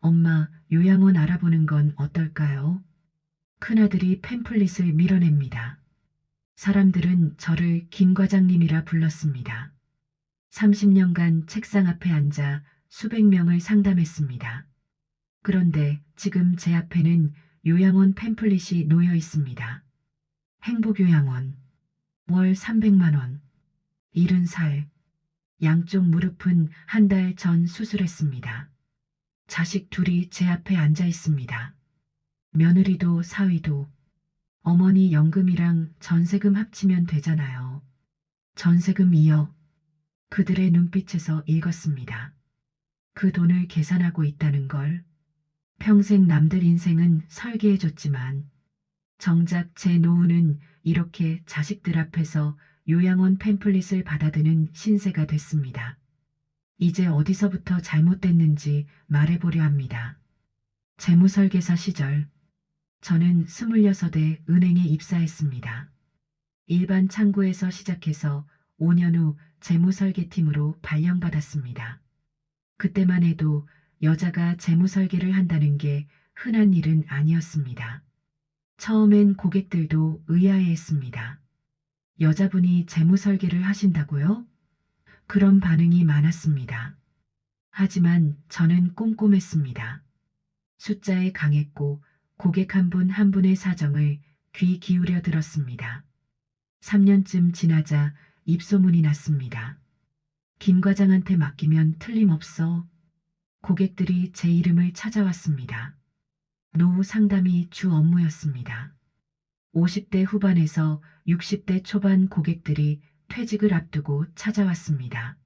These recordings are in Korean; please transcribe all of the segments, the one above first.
엄마, 요양원 알아보는 건 어떨까요? 큰아들이 팸플릿을 밀어냅니다. 사람들은 저를 김 과장님이라 불렀습니다. 30년간 책상 앞에 앉아 수백 명을 상담했습니다. 그런데 지금 제 앞에는 요양원 팸플릿이 놓여 있습니다. 행복요양원. 월 300만 원. 70살. 양쪽 무릎은 한 달 전 수술했습니다. 자식 둘이 제 앞에 앉아 있습니다. 며느리도 사위도. 어머니 연금이랑 전세금 합치면 되잖아요. 전세금 2억. 그들의 눈빛에서 읽었습니다. 그 돈을 계산하고 있다는 걸. 평생 남들 인생은 설계해줬지만 정작 제 노후는 이렇게 자식들 앞에서 요양원 팸플릿을 받아드는 신세가 됐습니다. 이제 어디서부터 잘못됐는지 말해보려 합니다. 재무설계사 시절 저는 26에 은행에 입사했습니다. 일반 창구에서 시작해서 5년 후 재무설계팀으로 발령받았습니다. 그때만 해도 여자가 재무설계를 한다는 게 흔한 일은 아니었습니다. 처음엔 고객들도 의아해했습니다. 여자분이 재무설계를 하신다고요? 그런 반응이 많았습니다. 하지만 저는 꼼꼼했습니다. 숫자에 강했고 고객 한 분 한 분의 사정을 귀 기울여 들었습니다. 3년쯤 지나자 입소문이 났습니다. 김 과장한테 맡기면 틀림없어. 고객들이 제 이름을 찾아왔습니다. 노후 상담이 주 업무였습니다. 50대 후반에서 60대 초반 고객들이 퇴직을 앞두고 찾아왔습니다.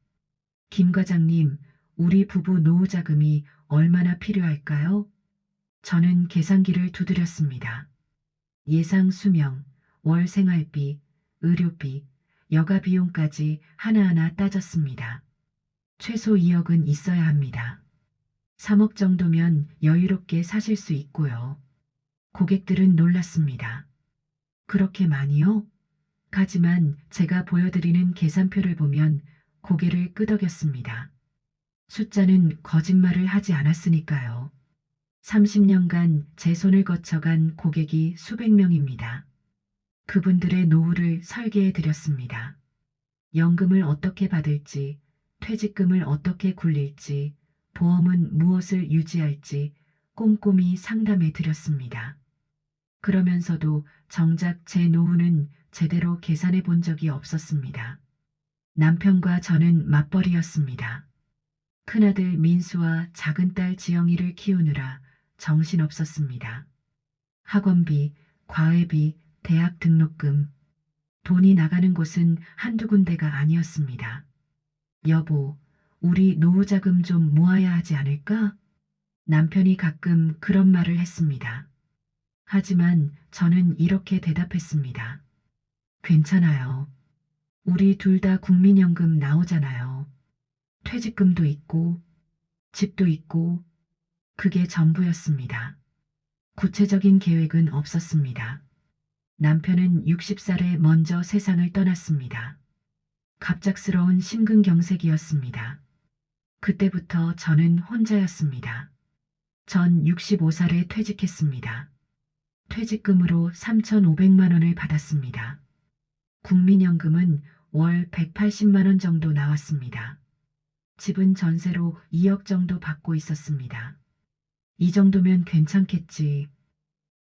김 과장님, 우리 부부 노후 자금이 얼마나 필요할까요? 저는 계산기를 두드렸습니다. 예상 수명, 월 생활비, 의료비, 여가 비용까지 하나하나 따졌습니다. 최소 2억은 있어야 합니다. 3억 정도면 여유롭게 사실 수 있고요. 고객들은 놀랐습니다. 그렇게 많이요? 하지만 제가 보여드리는 계산표를 보면 고개를 끄덕였습니다. 숫자는 거짓말을 하지 않았으니까요. 30년간 제 손을 거쳐간 고객이 수백 명입니다. 그분들의 노후를 설계해 드렸습니다. 연금을 어떻게 받을지, 퇴직금을 어떻게 굴릴지, 보험은 무엇을 유지할지 꼼꼼히 상담해 드렸습니다. 그러면서도 정작 제 노후는 제대로 계산해 본 적이 없었습니다. 남편과 저는 맞벌이였습니다. 큰아들 민수와 작은딸 지영이를 키우느라 정신없었습니다. 학원비, 과외비, 대학 등록금, 돈이 나가는 곳은 한두 군데가 아니었습니다. 여보, 우리 노후자금 좀 모아야 하지 않을까? 남편이 가끔 그런 말을 했습니다. 하지만 저는 이렇게 대답했습니다. 괜찮아요. 우리 둘 다 국민연금 나오잖아요. 퇴직금도 있고, 집도 있고, 그게 전부였습니다. 구체적인 계획은 없었습니다. 남편은 60살에 먼저 세상을 떠났습니다. 갑작스러운 심근경색이었습니다. 그때부터 저는 혼자였습니다. 전 65살에 퇴직했습니다. 퇴직금으로 3,500만 원을 받았습니다. 국민연금은 월 180만 원 정도 나왔습니다. 집은 전세로 2억 정도 받고 있었습니다. 이 정도면 괜찮겠지.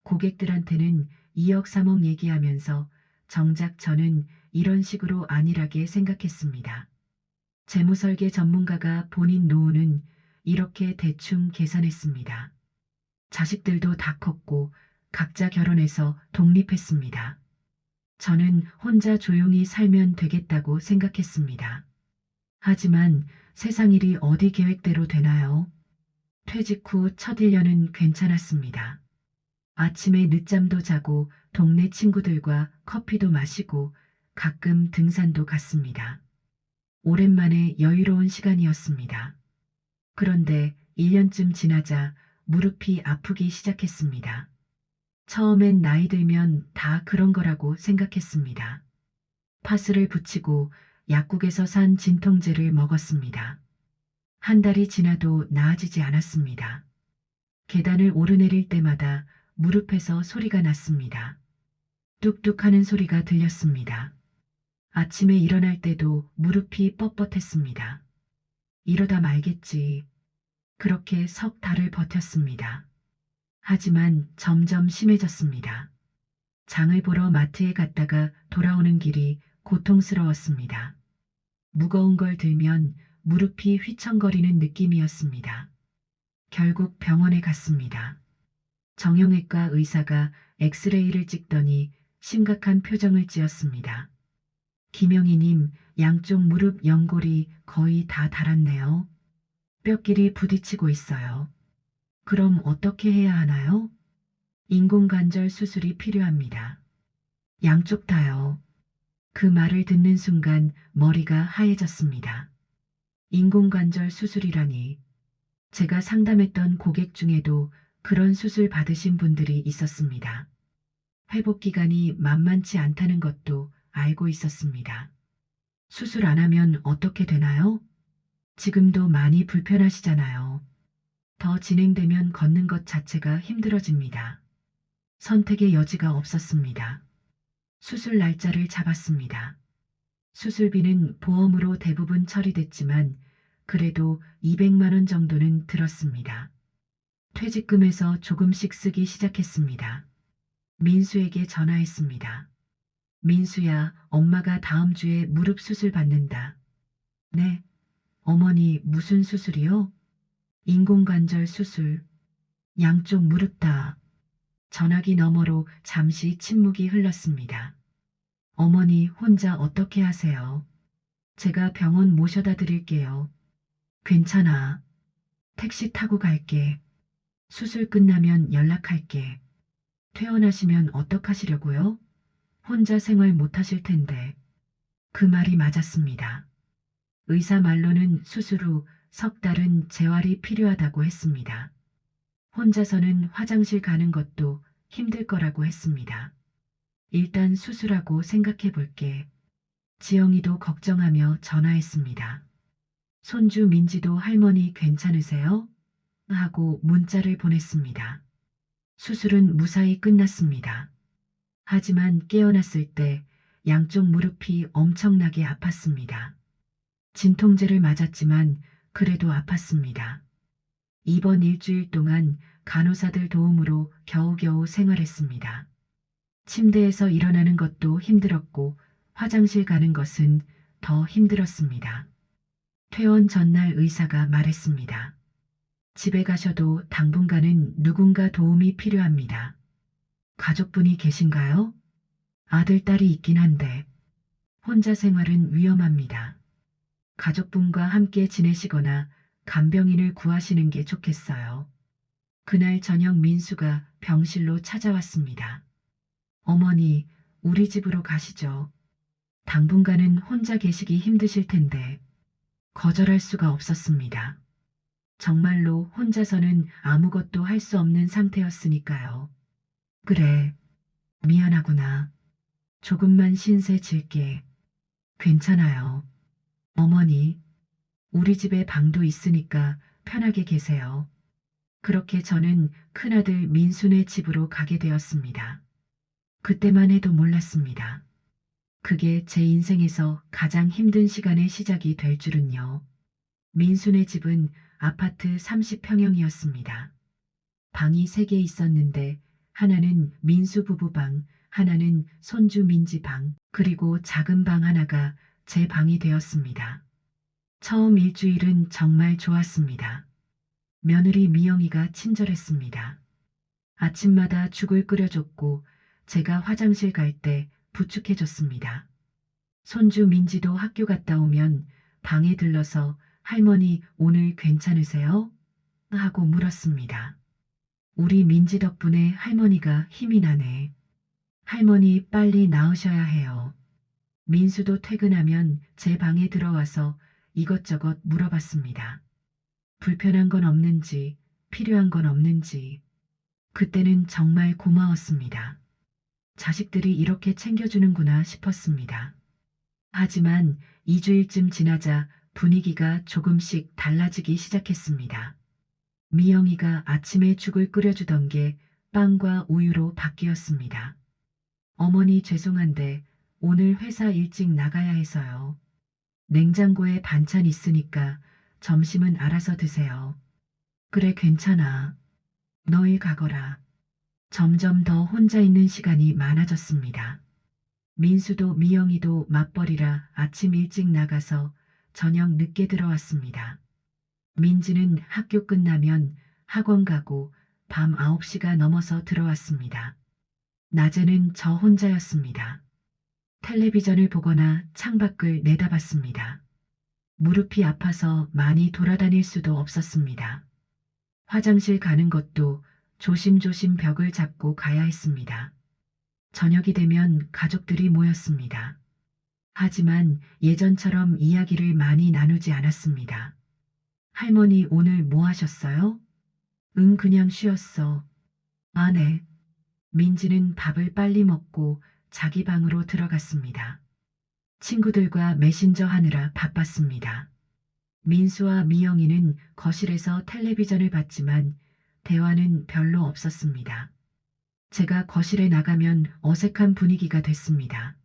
고객들한테는 2억 3억 얘기하면서 정작 저는 이런 식으로 안일하게 생각했습니다. 재무설계 전문가가 본인 노후는 이렇게 대충 계산했습니다. 자식들도 다 컸고 각자 결혼해서 독립했습니다. 저는 혼자 조용히 살면 되겠다고 생각했습니다. 하지만 세상 일이 어디 계획대로 되나요? 퇴직 후 첫 1년은 괜찮았습니다. 아침에 늦잠도 자고 동네 친구들과 커피도 마시고 가끔 등산도 갔습니다. 오랜만에 여유로운 시간이었습니다. 그런데 1년쯤 지나자 무릎이 아프기 시작했습니다. 처음엔 나이 들면 다 그런 거라고 생각했습니다. 파스를 붙이고 약국에서 산 진통제를 먹었습니다. 한 달이 지나도 나아지지 않았습니다. 계단을 오르내릴 때마다 무릎에서 소리가 났습니다. 뚝뚝 하는 소리가 들렸습니다. 아침에 일어날 때도 무릎이 뻣뻣했습니다. 이러다 말겠지. 그렇게 석 달을 버텼습니다. 하지만 점점 심해졌습니다. 장을 보러 마트에 갔다가 돌아오는 길이 고통스러웠습니다. 무거운 걸 들면 무릎이 휘청거리는 느낌이었습니다. 결국 병원에 갔습니다. 정형외과 의사가 엑스레이를 찍더니 심각한 표정을 지었습니다. 김영희님, 양쪽 무릎 연골이 거의 다 닳았네요. 뼈끼리 부딪히고 있어요. 그럼 어떻게 해야 하나요? 인공관절 수술이 필요합니다. 양쪽 다요. 그 말을 듣는 순간 머리가 하얘졌습니다. 인공관절 수술이라니. 제가 상담했던 고객 중에도 그런 수술 받으신 분들이 있었습니다. 회복 기간이 만만치 않다는 것도 알고 있었습니다. 수술 안 하면 어떻게 되나요? 지금도 많이 불편하시잖아요. 더 진행되면 걷는 것 자체가 힘들어집니다. 선택의 여지가 없었습니다. 수술 날짜를 잡았습니다. 수술비는 보험으로 대부분 처리됐지만 그래도 200만 원 정도는 들었습니다. 퇴직금에서 조금씩 쓰기 시작했습니다. 민수에게 전화했습니다. 민수야, 엄마가 다음 주에 무릎 수술 받는다. 네. 어머니 무슨 수술이요? 인공관절 수술. 양쪽 무릎 다. 전화기 너머로 잠시 침묵이 흘렀습니다. 어머니 혼자 어떻게 하세요? 제가 병원 모셔다 드릴게요. 괜찮아. 택시 타고 갈게. 수술 끝나면 연락할게. 퇴원하시면 어떡하시려고요? 혼자 생활 못하실 텐데. 그 말이 맞았습니다. 의사 말로는 수술 후 석 달은 재활이 필요하다고 했습니다. 혼자서는 화장실 가는 것도 힘들 거라고 했습니다. 일단 수술하고 생각해 볼게. 지영이도 걱정하며 전화했습니다. 손주 민지도 할머니 괜찮으세요? 하고 문자를 보냈습니다. 수술은 무사히 끝났습니다. 하지만 깨어났을 때 양쪽 무릎이 엄청나게 아팠습니다. 진통제를 맞았지만 그래도 아팠습니다. 이번 일주일 동안 간호사들 도움으로 겨우겨우 생활했습니다. 침대에서 일어나는 것도 힘들었고 화장실 가는 것은 더 힘들었습니다. 퇴원 전날 의사가 말했습니다. 집에 가셔도 당분간은 누군가 도움이 필요합니다. 가족분이 계신가요? 아들, 딸이 있긴 한데 혼자 생활은 위험합니다. 가족분과 함께 지내시거나 간병인을 구하시는 게 좋겠어요. 그날 저녁 민수가 병실로 찾아왔습니다. 어머니, 우리 집으로 가시죠. 당분간은 혼자 계시기 힘드실 텐데. 거절할 수가 없었습니다. 정말로 혼자서는 아무것도 할 수 없는 상태였으니까요. 그래, 미안하구나. 조금만 신세 질게. 괜찮아요. 어머니, 우리 집에 방도 있으니까 편하게 계세요. 그렇게 저는 큰아들 민수네 집으로 가게 되었습니다. 그때만 해도 몰랐습니다. 그게 제 인생에서 가장 힘든 시간의 시작이 될 줄은요. 민수네 집은 아파트 30평형이었습니다. 방이 3개 있었는데 하나는 민수 부부 방, 하나는 손주 민지 방, 그리고 작은 방 하나가 제 방이 되었습니다. 처음 일주일은 정말 좋았습니다. 며느리 미영이가 친절했습니다. 아침마다 죽을 끓여줬고 제가 화장실 갈 때 부축해줬습니다. 손주 민지도 학교 갔다 오면 방에 들러서 할머니 오늘 괜찮으세요? 하고 물었습니다. 우리 민지 덕분에 할머니가 힘이 나네. 할머니 빨리 나으셔야 해요. 민수도 퇴근하면 제 방에 들어와서 이것저것 물어봤습니다. 불편한 건 없는지, 필요한 건 없는지. 그때는 정말 고마웠습니다. 자식들이 이렇게 챙겨주는구나 싶었습니다. 하지만 2주일쯤 지나자 분위기가 조금씩 달라지기 시작했습니다. 미영이가 아침에 죽을 끓여주던 게 빵과 우유로 바뀌었습니다. 어머니 죄송한데 오늘 회사 일찍 나가야 해서요. 냉장고에 반찬 있으니까 점심은 알아서 드세요. 그래 괜찮아. 너 일 가거라. 점점 더 혼자 있는 시간이 많아졌습니다. 민수도 미영이도 맞벌이라 아침 일찍 나가서 저녁 늦게 들어왔습니다. 민지는 학교 끝나면 학원 가고 밤 9시가 넘어서 들어왔습니다. 낮에는 저 혼자였습니다. 텔레비전을 보거나 창밖을 내다봤습니다. 무릎이 아파서 많이 돌아다닐 수도 없었습니다. 화장실 가는 것도 조심조심 벽을 잡고 가야 했습니다. 저녁이 되면 가족들이 모였습니다. 하지만 예전처럼 이야기를 많이 나누지 않았습니다. 할머니 오늘 뭐 하셨어요? 응, 그냥 쉬었어. 아, 네. 민지는 밥을 빨리 먹고 자기 방으로 들어갔습니다. 친구들과 메신저 하느라 바빴습니다. 민수와 미영이는 거실에서 텔레비전을 봤지만 대화는 별로 없었습니다. 제가 거실에 나가면 어색한 분위기가 됐습니다.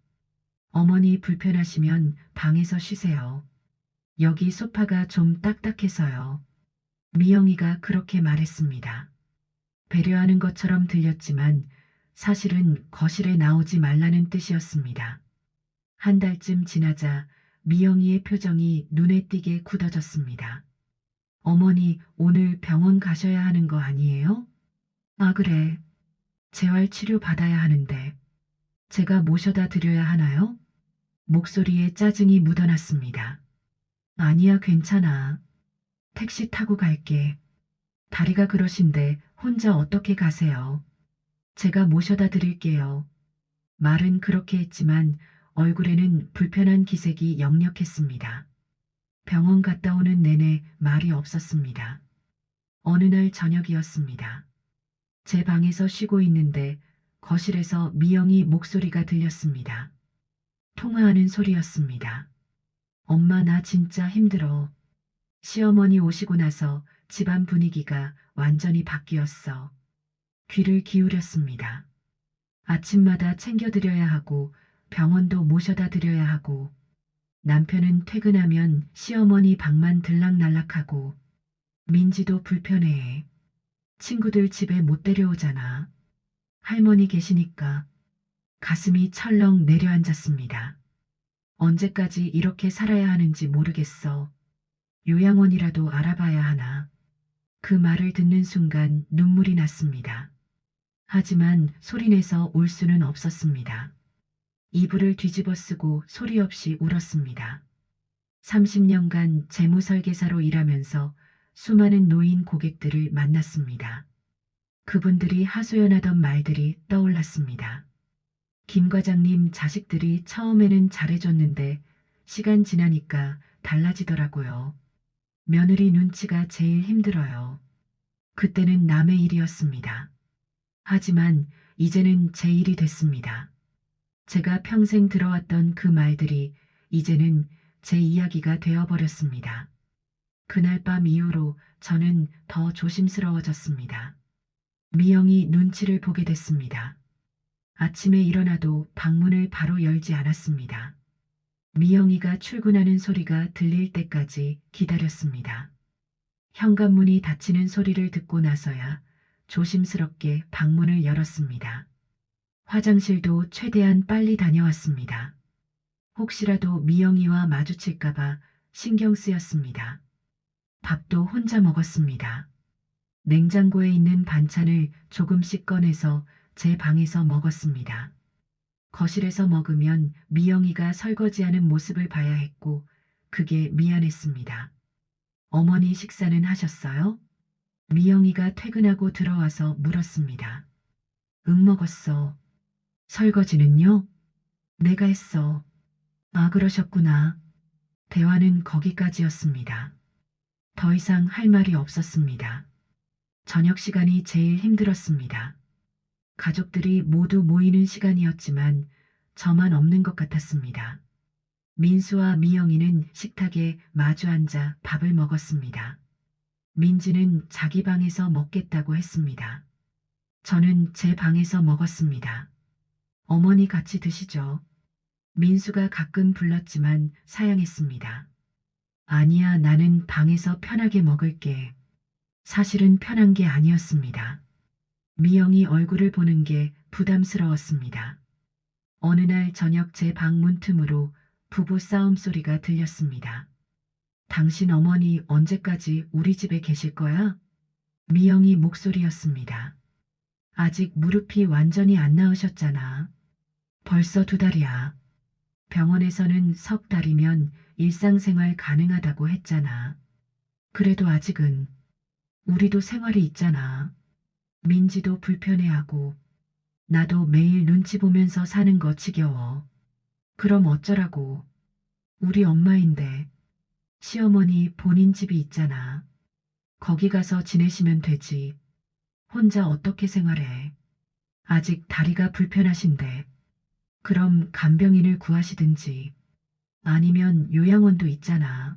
어머니 불편하시면 방에서 쉬세요. 여기 소파가 좀 딱딱해서요. 미영이가 그렇게 말했습니다. 배려하는 것처럼 들렸지만 사실은 거실에 나오지 말라는 뜻이었습니다. 한 달쯤 지나자 미영이의 표정이 눈에 띄게 굳어졌습니다. 어머니 오늘 병원 가셔야 하는 거 아니에요? 아, 그래. 재활치료 받아야 하는데 제가 모셔다 드려야 하나요? 목소리에 짜증이 묻어났습니다. 아니야, 괜찮아. 택시 타고 갈게. 다리가 그러신데 혼자 어떻게 가세요? 제가 모셔다 드릴게요. 말은 그렇게 했지만 얼굴에는 불편한 기색이 역력했습니다. 병원 갔다 오는 내내 말이 없었습니다. 어느 날 저녁이었습니다. 제 방에서 쉬고 있는데 거실에서 미영이 목소리가 들렸습니다. 통화하는 소리였습니다. 엄마 나 진짜 힘들어. 시어머니 오시고 나서 집안 분위기가 완전히 바뀌었어. 귀를 기울였습니다. 아침마다 챙겨드려야 하고 병원도 모셔다 드려야 하고 남편은 퇴근하면 시어머니 방만 들락날락하고 민지도 불편해해. 친구들 집에 못 데려오잖아. 할머니 계시니까 가슴이 철렁 내려앉았습니다. 언제까지 이렇게 살아야 하는지 모르겠어. 요양원이라도 알아봐야 하나. 그 말을 듣는 순간 눈물이 났습니다. 하지만 소리내서 울 수는 없었습니다. 이불을 뒤집어 쓰고 소리 없이 울었습니다. 30년간 재무설계사로 일하면서 수많은 노인 고객들을 만났습니다. 그분들이 하소연하던 말들이 떠올랐습니다. 김 과장님 자식들이 처음에는 잘해줬는데 시간 지나니까 달라지더라고요. 며느리 눈치가 제일 힘들어요. 그때는 남의 일이었습니다. 하지만 이제는 제 일이 됐습니다. 제가 평생 들어왔던 그 말들이 이제는 제 이야기가 되어버렸습니다. 그날 밤 이후로 저는 더 조심스러워졌습니다. 미영이 눈치를 보게 됐습니다. 아침에 일어나도 방문을 바로 열지 않았습니다. 미영이가 출근하는 소리가 들릴 때까지 기다렸습니다. 현관문이 닫히는 소리를 듣고 나서야 조심스럽게 방문을 열었습니다. 화장실도 최대한 빨리 다녀왔습니다. 혹시라도 미영이와 마주칠까봐 신경 쓰였습니다. 밥도 혼자 먹었습니다. 냉장고에 있는 반찬을 조금씩 꺼내서 제 방에서 먹었습니다. 거실에서 먹으면 미영이가 설거지하는 모습을 봐야 했고 그게 미안했습니다. 어머니 식사는 하셨어요? 미영이가 퇴근하고 들어와서 물었습니다. 응, 먹었어. 설거지는요? 내가 했어. 아, 그러셨구나. 대화는 거기까지였습니다. 더 이상 할 말이 없었습니다. 저녁 시간이 제일 힘들었습니다. 가족들이 모두 모이는 시간이었지만 저만 없는 것 같았습니다. 민수와 미영이는 식탁에 마주 앉아 밥을 먹었습니다. 민지는 자기 방에서 먹겠다고 했습니다. 저는 제 방에서 먹었습니다. 어머니 같이 드시죠. 민수가 가끔 불렀지만 사양했습니다. 아니야, 나는 방에서 편하게 먹을게. 사실은 편한 게 아니었습니다. 미영이 얼굴을 보는 게 부담스러웠습니다. 어느 날 저녁 제 방 문틈으로 부부 싸움 소리가 들렸습니다. 당신 어머니 언제까지 우리 집에 계실 거야? 미영이 목소리였습니다. 아직 무릎이 완전히 안 나으셨잖아. 벌써 2달이야. 병원에서는 석 달이면 일상생활 가능하다고 했잖아. 그래도 아직은 우리도 생활이 있잖아. 민지도 불편해하고 나도 매일 눈치 보면서 사는 거 지겨워. 그럼 어쩌라고. 우리 엄마인데 시어머니 본인 집이 있잖아. 거기 가서 지내시면 되지. 혼자 어떻게 생활해. 아직 다리가 불편하신데. 그럼 간병인을 구하시든지 아니면 요양원도 있잖아.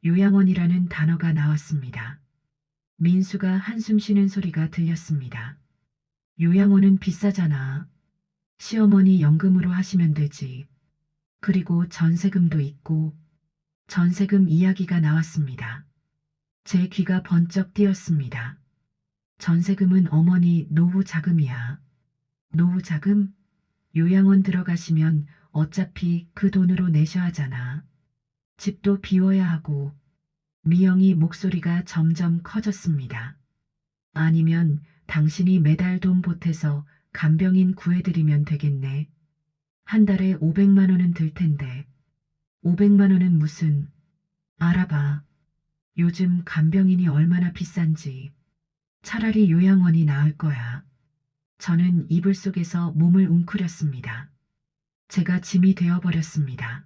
요양원이라는 단어가 나왔습니다. 민수가 한숨 쉬는 소리가 들렸습니다. 요양원은 비싸잖아. 시어머니 연금으로 하시면 되지. 그리고 전세금도 있고. 전세금 이야기가 나왔습니다. 제 귀가 번쩍 뛰었습니다. 전세금은 어머니 노후 자금이야. 노후 자금? 요양원 들어가시면 어차피 그 돈으로 내셔야 하잖아. 집도 비워야 하고. 미영이 목소리가 점점 커졌습니다. 아니면 당신이 매달 돈 보태서 간병인 구해드리면 되겠네. 한 달에 500만 원은 들 텐데. 500만 원은 무슨. 알아봐. 요즘 간병인이 얼마나 비싼지. 차라리 요양원이 나을 거야. 저는 이불 속에서 몸을 웅크렸습니다. 제가 짐이 되어버렸습니다.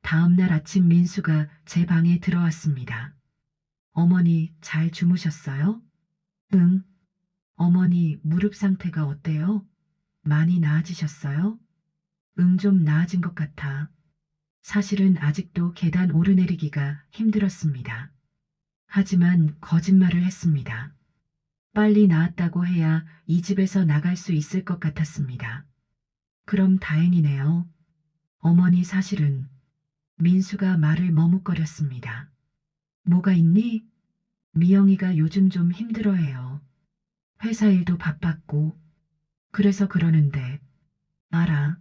다음 날 아침 민수가 제 방에 들어왔습니다. 어머니 잘 주무셨어요? 응. 어머니 무릎 상태가 어때요? 많이 나아지셨어요? 응, 좀 나아진 것 같아. 사실은 아직도 계단 오르내리기가 힘들었습니다. 하지만 거짓말을 했습니다. 빨리 나았다고 해야 이 집에서 나갈 수 있을 것 같았습니다. 그럼 다행이네요. 어머니 사실은. 민수가 말을 머뭇거렸습니다. 뭐가 있니? 미영이가 요즘 좀 힘들어해요. 회사 일도 바빴고. 그래서 그러는데. 알아.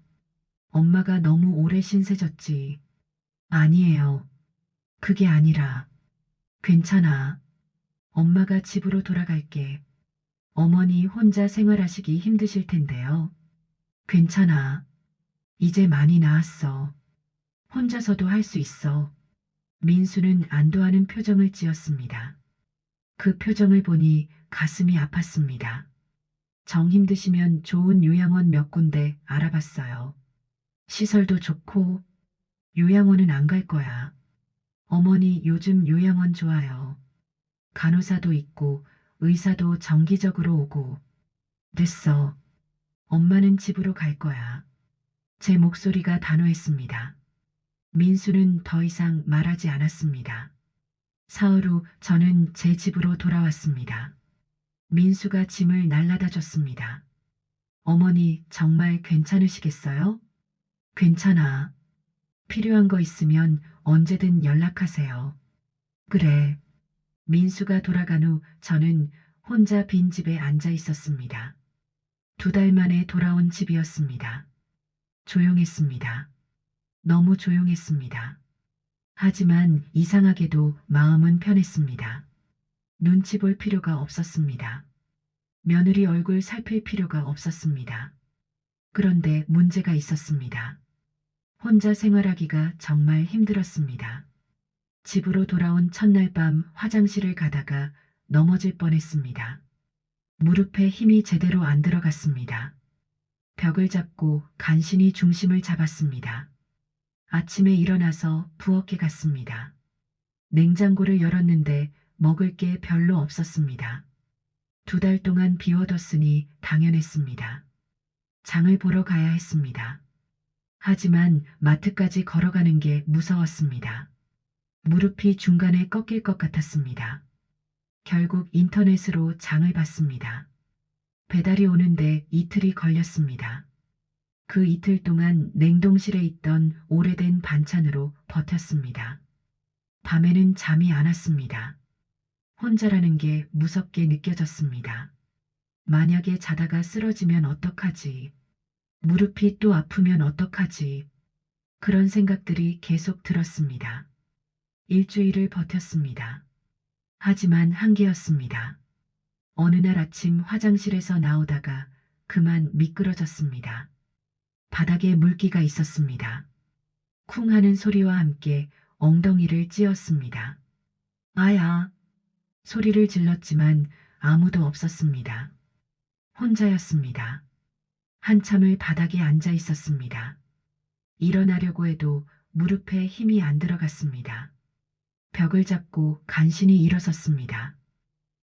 엄마가 너무 오래 신세졌지. 아니에요. 그게 아니라. 괜찮아. 엄마가 집으로 돌아갈게. 어머니 혼자 생활하시기 힘드실 텐데요. 괜찮아. 이제 많이 나았어. 혼자서도 할 수 있어. 민수는 안도하는 표정을 지었습니다. 그 표정을 보니 가슴이 아팠습니다. 정 힘드시면 좋은 요양원 몇 군데 알아봤어요. 시설도 좋고. 요양원은 안 갈 거야. 어머니 요즘 요양원 좋아요. 간호사도 있고 의사도 정기적으로 오고. 됐어. 엄마는 집으로 갈 거야. 제 목소리가 단호했습니다. 민수는 더 이상 말하지 않았습니다. 사흘 후 저는 제 집으로 돌아왔습니다. 민수가 짐을 날라다 줬습니다. 어머니 정말 괜찮으시겠어요? 괜찮아. 필요한 거 있으면 언제든 연락하세요. 그래. 민수가 돌아간 후 저는 혼자 빈집에 앉아 있었습니다. 2달 만에 돌아온 집이었습니다. 조용했습니다. 너무 조용했습니다. 하지만 이상하게도 마음은 편했습니다. 눈치 볼 필요가 없었습니다. 며느리 얼굴 살필 필요가 없었습니다. 그런데 문제가 있었습니다. 혼자 생활하기가 정말 힘들었습니다. 집으로 돌아온 첫날 밤 화장실을 가다가 넘어질 뻔했습니다. 무릎에 힘이 제대로 안 들어갔습니다. 벽을 잡고 간신히 중심을 잡았습니다. 아침에 일어나서 부엌에 갔습니다. 냉장고를 열었는데 먹을 게 별로 없었습니다. 2달 동안 비워뒀으니 당연했습니다. 장을 보러 가야 했습니다. 하지만 마트까지 걸어가는 게 무서웠습니다. 무릎이 중간에 꺾일 것 같았습니다. 결국 인터넷으로 장을 봤습니다. 배달이 오는데 이틀이 걸렸습니다. 그 이틀 동안 냉동실에 있던 오래된 반찬으로 버텼습니다. 밤에는 잠이 안 왔습니다. 혼자라는 게 무섭게 느껴졌습니다. 만약에 자다가 쓰러지면 어떡하지? 무릎이 또 아프면 어떡하지? 그런 생각들이 계속 들었습니다. 일주일을 버텼습니다. 하지만 한계였습니다. 어느 날 아침 화장실에서 나오다가 그만 미끄러졌습니다. 바닥에 물기가 있었습니다. 쿵 하는 소리와 함께 엉덩이를 찧었습니다. 아야! 소리를 질렀지만 아무도 없었습니다. 혼자였습니다. 한참을 바닥에 앉아 있었습니다. 일어나려고 해도 무릎에 힘이 안 들어갔습니다. 벽을 잡고 간신히 일어섰습니다.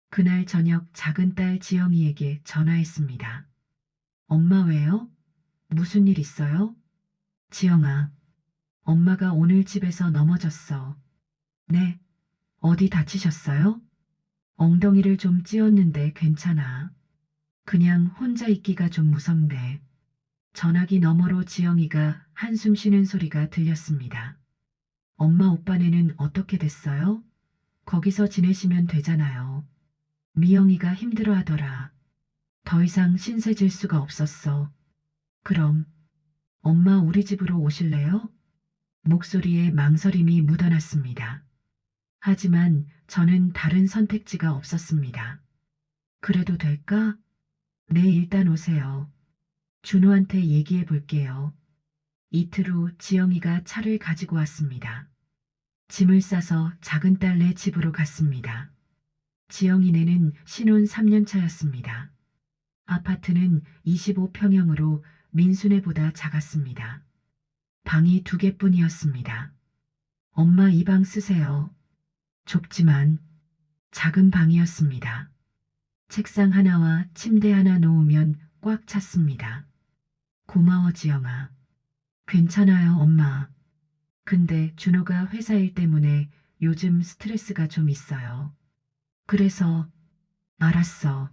그날 저녁 작은 딸 지영이에게 전화했습니다. 엄마 왜요? 무슨 일 있어요? 지영아, 엄마가 오늘 집에서 넘어졌어. 네, 어디 다치셨어요? 엉덩이를 좀 찧었는데 괜찮아. 그냥 혼자 있기가 좀 무섭네. 전화기 너머로 지영이가 한숨 쉬는 소리가 들렸습니다. 엄마 오빠네는 어떻게 됐어요? 거기서 지내시면 되잖아요. 미영이가 힘들어하더라. 더 이상 신세 질 수가 없었어. 그럼 엄마 우리 집으로 오실래요? 목소리에 망설임이 묻어났습니다. 하지만 저는 다른 선택지가 없었습니다. 그래도 될까? 네, 일단 오세요. 준호한테 얘기해 볼게요. 이틀 후 지영이가 차를 가지고 왔습니다. 짐을 싸서 작은 딸네 집으로 갔습니다. 지영이네는 신혼 3년 차였습니다. 아파트는 25평형으로 민수네보다 작았습니다. 방이 2개뿐이었습니다. 엄마 이 방 쓰세요. 좁지만 작은 방이었습니다. 책상 하나와 침대 하나 놓으면 꽉 찼습니다. 고마워 지영아. 괜찮아요 엄마. 근데 준호가 회사 일 때문에 요즘 스트레스가 좀 있어요. 그래서 알았어.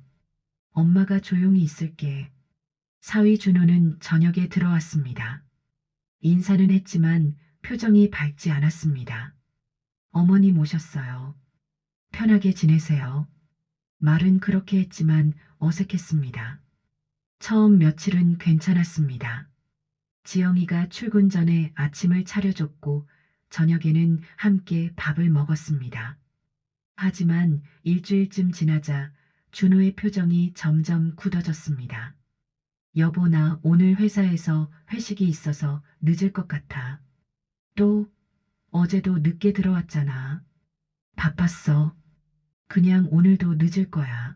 엄마가 조용히 있을게. 사위 준호는 저녁에 들어왔습니다. 인사는 했지만 표정이 밝지 않았습니다. 어머니 모셨어요. 편하게 지내세요. 말은 그렇게 했지만 어색했습니다. 처음 며칠은 괜찮았습니다. 지영이가 출근 전에 아침을 차려줬고 저녁에는 함께 밥을 먹었습니다. 하지만 일주일쯤 지나자 준호의 표정이 점점 굳어졌습니다. 여보 나 오늘 회사에서 회식이 있어서 늦을 것 같아. 또 어제도 늦게 들어왔잖아. 바빴어. 그냥 오늘도 늦을 거야.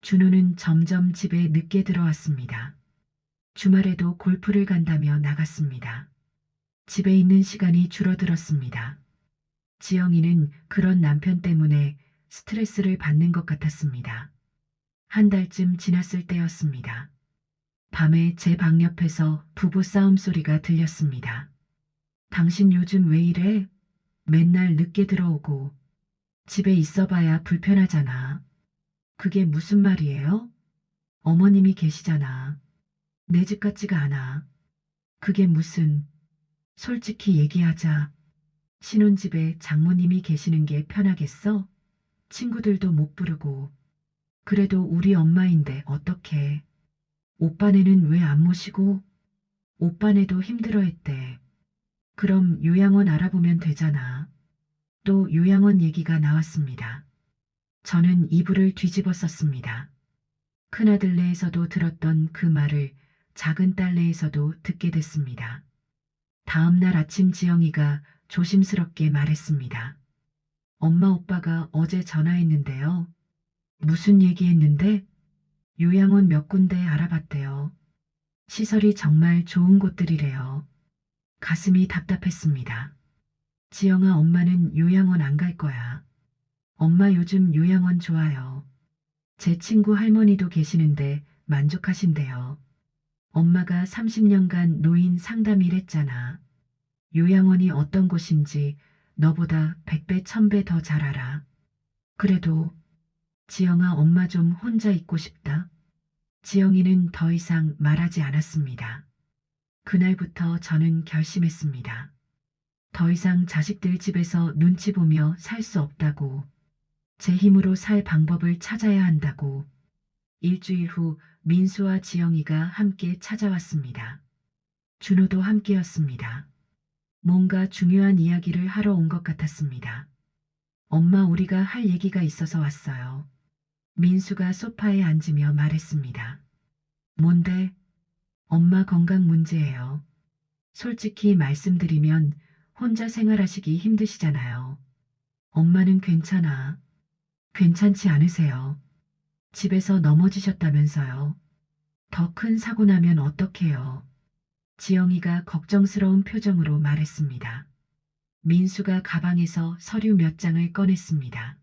준호는 점점 집에 늦게 들어왔습니다. 주말에도 골프를 간다며 나갔습니다. 집에 있는 시간이 줄어들었습니다. 지영이는 그런 남편 때문에 스트레스를 받는 것 같았습니다. 한 달쯤 지났을 때였습니다. 밤에 제 방 옆에서 부부 싸움 소리가 들렸습니다. 당신 요즘 왜 이래? 맨날 늦게 들어오고 집에 있어봐야 불편하잖아. 그게 무슨 말이에요? 어머님이 계시잖아. 내 집 같지가 않아. 그게 무슨... 솔직히 얘기하자. 신혼집에 장모님이 계시는 게 편하겠어? 친구들도 못 부르고. 그래도 우리 엄마인데 어떡해. 오빠네는 왜 안 모시고? 오빠네도 힘들어했대. 그럼 요양원 알아보면 되잖아. 또 요양원 얘기가 나왔습니다. 저는 이불을 뒤집어 썼습니다. 큰아들네에서도 들었던 그 말을 작은 딸네에서도 듣게 됐습니다. 다음 날 아침 지영이가 조심스럽게 말했습니다. 엄마 오빠가 어제 전화했는데요. 무슨 얘기했는데? 요양원 몇 군데 알아봤대요. 시설이 정말 좋은 곳들이래요. 가슴이 답답했습니다. 지영아 엄마는 요양원 안 갈 거야. 엄마 요즘 요양원 좋아요. 제 친구 할머니도 계시는데 만족하신대요. 엄마가 30년간 노인 상담 일했잖아. 요양원이 어떤 곳인지 너보다 100배, 1000배 더 잘 알아. 그래도 지영아, 엄마 좀 혼자 있고 싶다. 지영이는 더 이상 말하지 않았습니다. 그날부터 저는 결심했습니다. 더 이상 자식들 집에서 눈치 보며 살 수 없다고, 제 힘으로 살 방법을 찾아야 한다고. 일주일 후 민수와 지영이가 함께 찾아왔습니다. 준호도 함께였습니다. 뭔가 중요한 이야기를 하러 온 것 같았습니다. 엄마, 우리가 할 얘기가 있어서 왔어요. 민수가 소파에 앉으며 말했습니다. 뭔데? 엄마 건강 문제예요. 솔직히 말씀드리면 혼자 생활하시기 힘드시잖아요. 엄마는 괜찮아. 괜찮지 않으세요? 집에서 넘어지셨다면서요. 더 큰 사고 나면 어떡해요? 지영이가 걱정스러운 표정으로 말했습니다. 민수가 가방에서 서류 몇 장을 꺼냈습니다.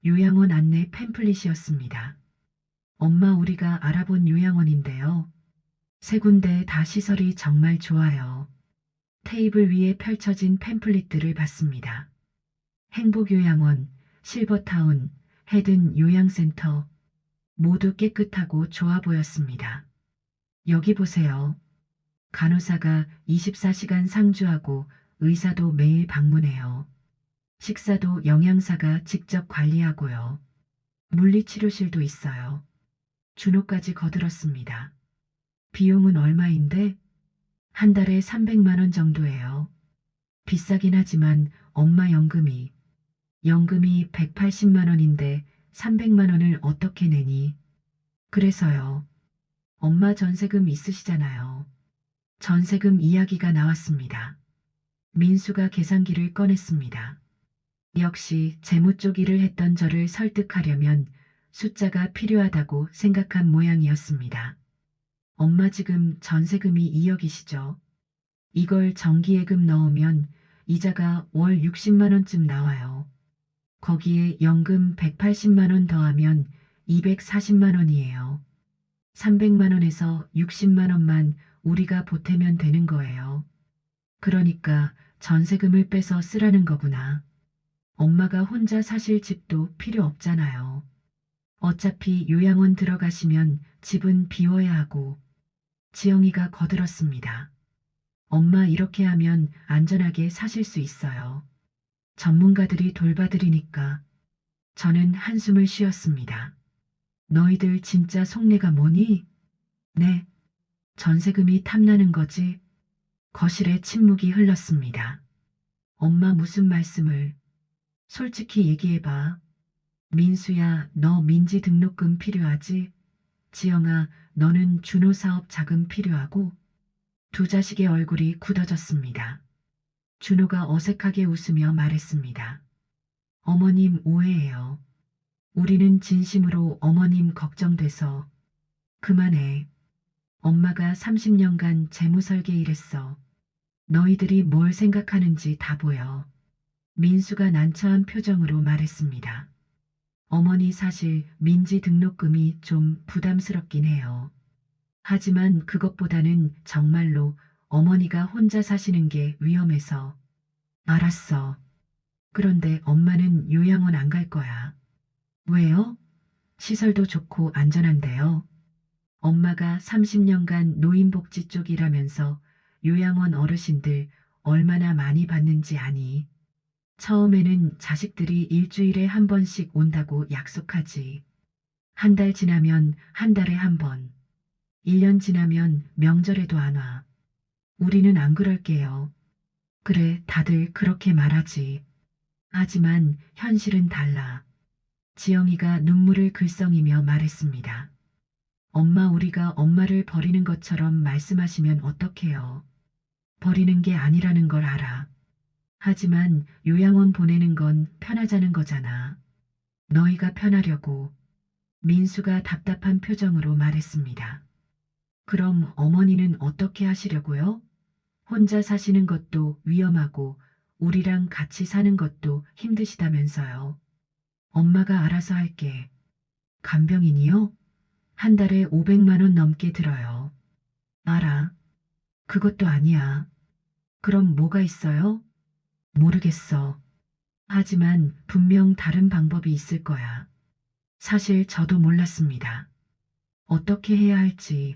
요양원 안내 팸플릿이었습니다. 엄마, 우리가 알아본 요양원인데요. 세 군데 다 시설이 정말 좋아요. 테이블 위에 펼쳐진 팸플릿들을 봤습니다. 행복요양원, 실버타운, 헤든 요양센터, 모두 깨끗하고 좋아 보였습니다. 여기 보세요. 간호사가 24시간 상주하고 의사도 매일 방문해요. 식사도 영양사가 직접 관리하고요. 물리치료실도 있어요. 준호까지 거들었습니다. 비용은 얼마인데? 한 달에 300만 원 정도예요. 비싸긴 하지만 엄마 연금이 180만 원인데 300만 원을 어떻게 내니? 그래서요. 엄마 전세금 있으시잖아요. 전세금 이야기가 나왔습니다. 민수가 계산기를 꺼냈습니다. 역시 재무 쪽 일을 했던 저를 설득하려면 숫자가 필요하다고 생각한 모양이었습니다. 엄마, 지금 전세금이 2억이시죠? 이걸 정기예금 넣으면 이자가 월 60만 원쯤 나와요. 거기에 연금 180만 원 더하면 240만 원이에요. 300만 원에서 60만 원만 우리가 보태면 되는 거예요. 그러니까 전세금을 빼서 쓰라는 거구나. 엄마가 혼자 사실 집도 필요 없잖아요. 어차피 요양원 들어가시면 집은 비워야 하고. 지영이가 거들었습니다. 엄마, 이렇게 하면 안전하게 사실 수 있어요. 전문가들이 돌봐드리니까. 저는 한숨을 쉬었습니다. 너희들 진짜 속내가 뭐니? 네. 전세금이 탐나는 거지. 거실에 침묵이 흘렀습니다. 엄마, 무슨 말씀을. 솔직히 얘기해봐. 민수야, 너 민지 등록금 필요하지? 지영아, 너는 준호 사업 자금 필요하고? 두 자식의 얼굴이 굳어졌습니다. 준호가 어색하게 웃으며 말했습니다. 어머님, 오해해요. 우리는 진심으로 어머님 걱정돼서. 그만해. 엄마가 30년간 재무설계 일했어. 너희들이 뭘 생각하는지 다 보여. 민수가 난처한 표정으로 말했습니다. 어머니, 사실 민지 등록금이 좀 부담스럽긴 해요. 하지만 그것보다는 정말로 어머니가 혼자 사시는 게 위험해서. 알았어. 그런데 엄마는 요양원 안 갈 거야. 왜요? 시설도 좋고 안전한데요. 엄마가 30년간 노인복지 쪽 일하면서 요양원 어르신들 얼마나 많이 봤는지 아니. 처음에는 자식들이 일주일에 한 번씩 온다고 약속하지. 한 달 지나면 한 달에 한 번. 1년 지나면 명절에도 안 와. 우리는 안 그럴게요. 그래, 다들 그렇게 말하지. 하지만 현실은 달라. 지영이가 눈물을 글썽이며 말했습니다. 엄마, 우리가 엄마를 버리는 것처럼 말씀하시면 어떡해요. 버리는 게 아니라는 걸 알아. 하지만 요양원 보내는 건 편하자는 거잖아. 너희가 편하려고. 민수가 답답한 표정으로 말했습니다. 그럼 어머니는 어떻게 하시려고요? 혼자 사시는 것도 위험하고 우리랑 같이 사는 것도 힘드시다면서요. 엄마가 알아서 할게. 간병인이요? 한 달에 500만 원 넘게 들어요. 알아. 그것도 아니야. 그럼 뭐가 있어요? 모르겠어. 하지만 분명 다른 방법이 있을 거야. 사실 저도 몰랐습니다. 어떻게 해야 할지.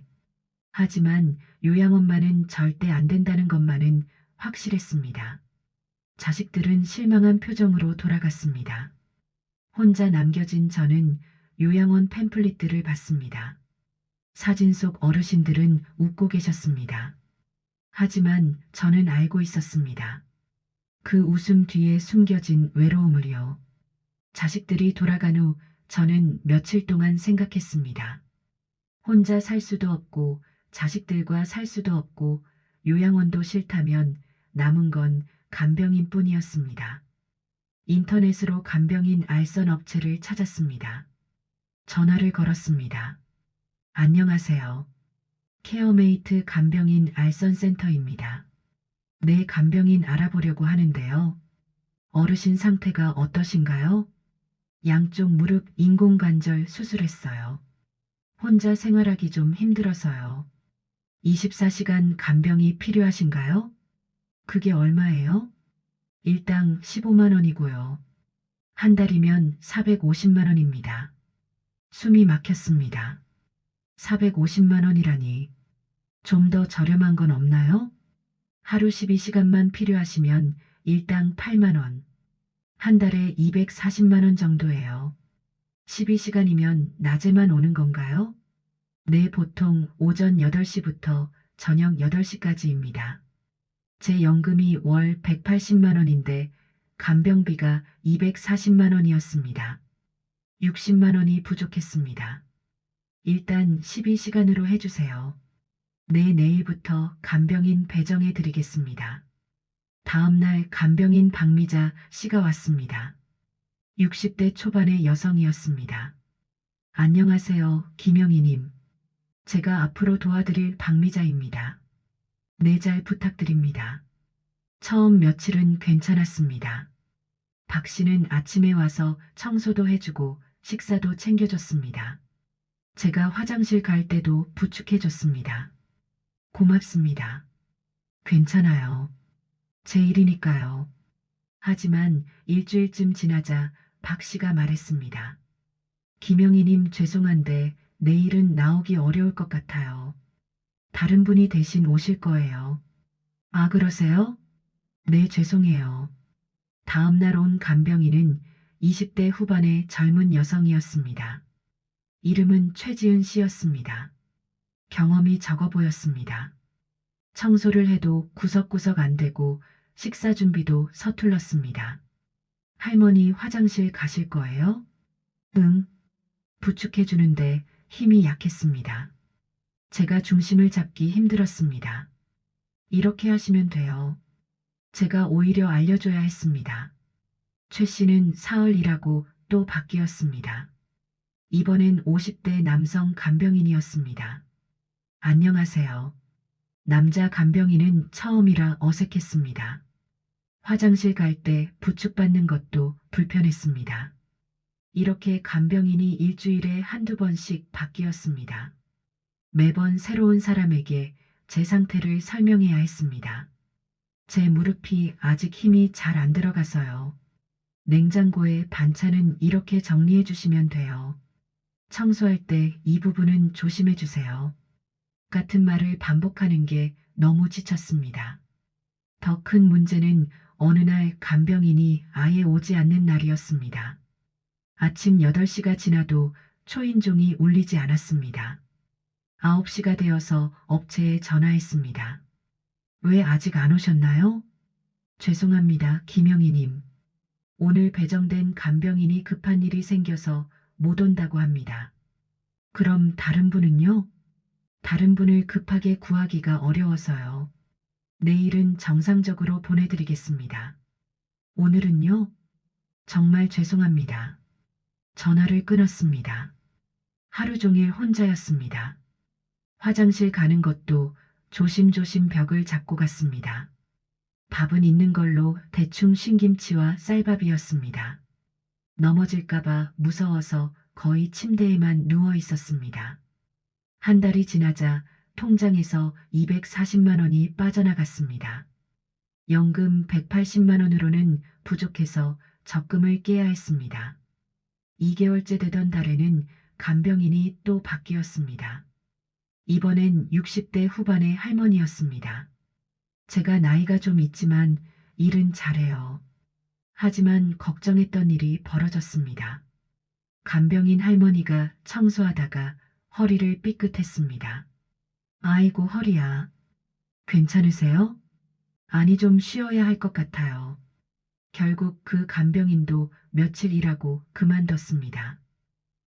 하지만 요양원만은 절대 안 된다는 것만은 확실했습니다. 자식들은 실망한 표정으로 돌아갔습니다. 혼자 남겨진 저는 요양원 팸플릿들을 봤습니다. 사진 속 어르신들은 웃고 계셨습니다. 하지만 저는 알고 있었습니다. 그 웃음 뒤에 숨겨진 외로움을요. 자식들이 돌아간 후 저는 며칠 동안 생각했습니다. 혼자 살 수도 없고 자식들과 살 수도 없고 요양원도 싫다면 남은 건 간병인 뿐이었습니다. 인터넷으로 간병인 알선 업체를 찾았습니다. 전화를 걸었습니다. 안녕하세요. 케어메이트 간병인 알선센터입니다. 네, 간병인 알아보려고 하는데요. 어르신 상태가 어떠신가요? 양쪽 무릎 인공관절 수술했어요. 혼자 생활하기 좀 힘들어서요. 24시간 간병이 필요하신가요? 그게 얼마예요? 일당 15만 원이고요. 한 달이면 450만 원입니다. 숨이 막혔습니다. 450만 원이라니. 좀 더 저렴한 건 없나요? 하루 12시간만 필요하시면 일당 8만 원. 한 달에 240만 원 정도예요. 12시간이면 낮에만 오는 건가요? 네, 보통 오전 8시부터 저녁 8시까지입니다. 제 연금이 월 180만 원인데 간병비가 240만 원이었습니다. 60만 원이 부족했습니다. 일단 12시간으로 해주세요. 네, 내일부터 간병인 배정해 드리겠습니다. 다음날 간병인 박미자 씨가 왔습니다. 60대 초반의 여성이었습니다. 안녕하세요, 김영희님. 제가 앞으로 도와드릴 박미자입니다. 네, 잘 부탁드립니다. 처음 며칠은 괜찮았습니다. 박 씨는 아침에 와서 청소도 해주고 식사도 챙겨줬습니다. 제가 화장실 갈 때도 부축해줬습니다. 고맙습니다. 괜찮아요. 제 일이니까요. 하지만 일주일쯤 지나자 박 씨가 말했습니다. 김영희님, 죄송한데 내일은 나오기 어려울 것 같아요. 다른 분이 대신 오실 거예요. 아, 그러세요? 네, 죄송해요. 다음날 온 간병인은 20대 후반의 젊은 여성이었습니다. 이름은 최지은 씨였습니다. 경험이 적어 보였습니다. 청소를 해도 구석구석 안 되고 식사 준비도 서툴렀습니다. 할머니, 화장실 가실 거예요? 응. 부축해 주는데 힘이 약했습니다. 제가 중심을 잡기 힘들었습니다. 이렇게 하시면 돼요. 제가 오히려 알려줘야 했습니다. 최 씨는 사흘이라고 또 바뀌었습니다. 이번엔 50대 남성 간병인이었습니다. 안녕하세요. 남자 간병인은 처음이라 어색했습니다. 화장실 갈 때 부축받는 것도 불편했습니다. 이렇게 간병인이 일주일에 한두 번씩 바뀌었습니다. 매번 새로운 사람에게 제 상태를 설명해야 했습니다. 제 무릎이 아직 힘이 잘 안 들어가서요. 냉장고에 반찬은 이렇게 정리해 주시면 돼요. 청소할 때 이 부분은 조심해 주세요. 같은 말을 반복하는 게 너무 지쳤습니다. 더 큰 문제는 어느 날 간병인이 아예 오지 않는 날이었습니다. 아침 8시가 지나도 초인종이 울리지 않았습니다. 9시가 되어서 업체에 전화했습니다. 왜 아직 안 오셨나요? 죄송합니다, 김영희님. 오늘 배정된 간병인이 급한 일이 생겨서 못 온다고 합니다. 그럼 다른 분은요? 다른 분을 급하게 구하기가 어려워서요. 내일은 정상적으로 보내드리겠습니다. 오늘은요? 정말 죄송합니다. 전화를 끊었습니다. 하루 종일 혼자였습니다. 화장실 가는 것도 조심조심 벽을 잡고 갔습니다. 밥은 있는 걸로 대충 신김치와 쌀밥이었습니다. 넘어질까봐 무서워서 거의 침대에만 누워 있었습니다. 한 달이 지나자 통장에서 240만 원이 빠져나갔습니다. 연금 180만 원으로는 부족해서 적금을 깨야 했습니다. 2개월째 되던 달에는 간병인이 또 바뀌었습니다. 이번엔 60대 후반의 할머니였습니다. 제가 나이가 좀 있지만 일은 잘해요. 하지만 걱정했던 일이 벌어졌습니다. 간병인 할머니가 청소하다가 허리를 삐끗했습니다. 아이고 허리야. 괜찮으세요? 아니 좀 쉬어야 할 것 같아요. 결국 그 간병인도 며칠 일하고 그만뒀습니다.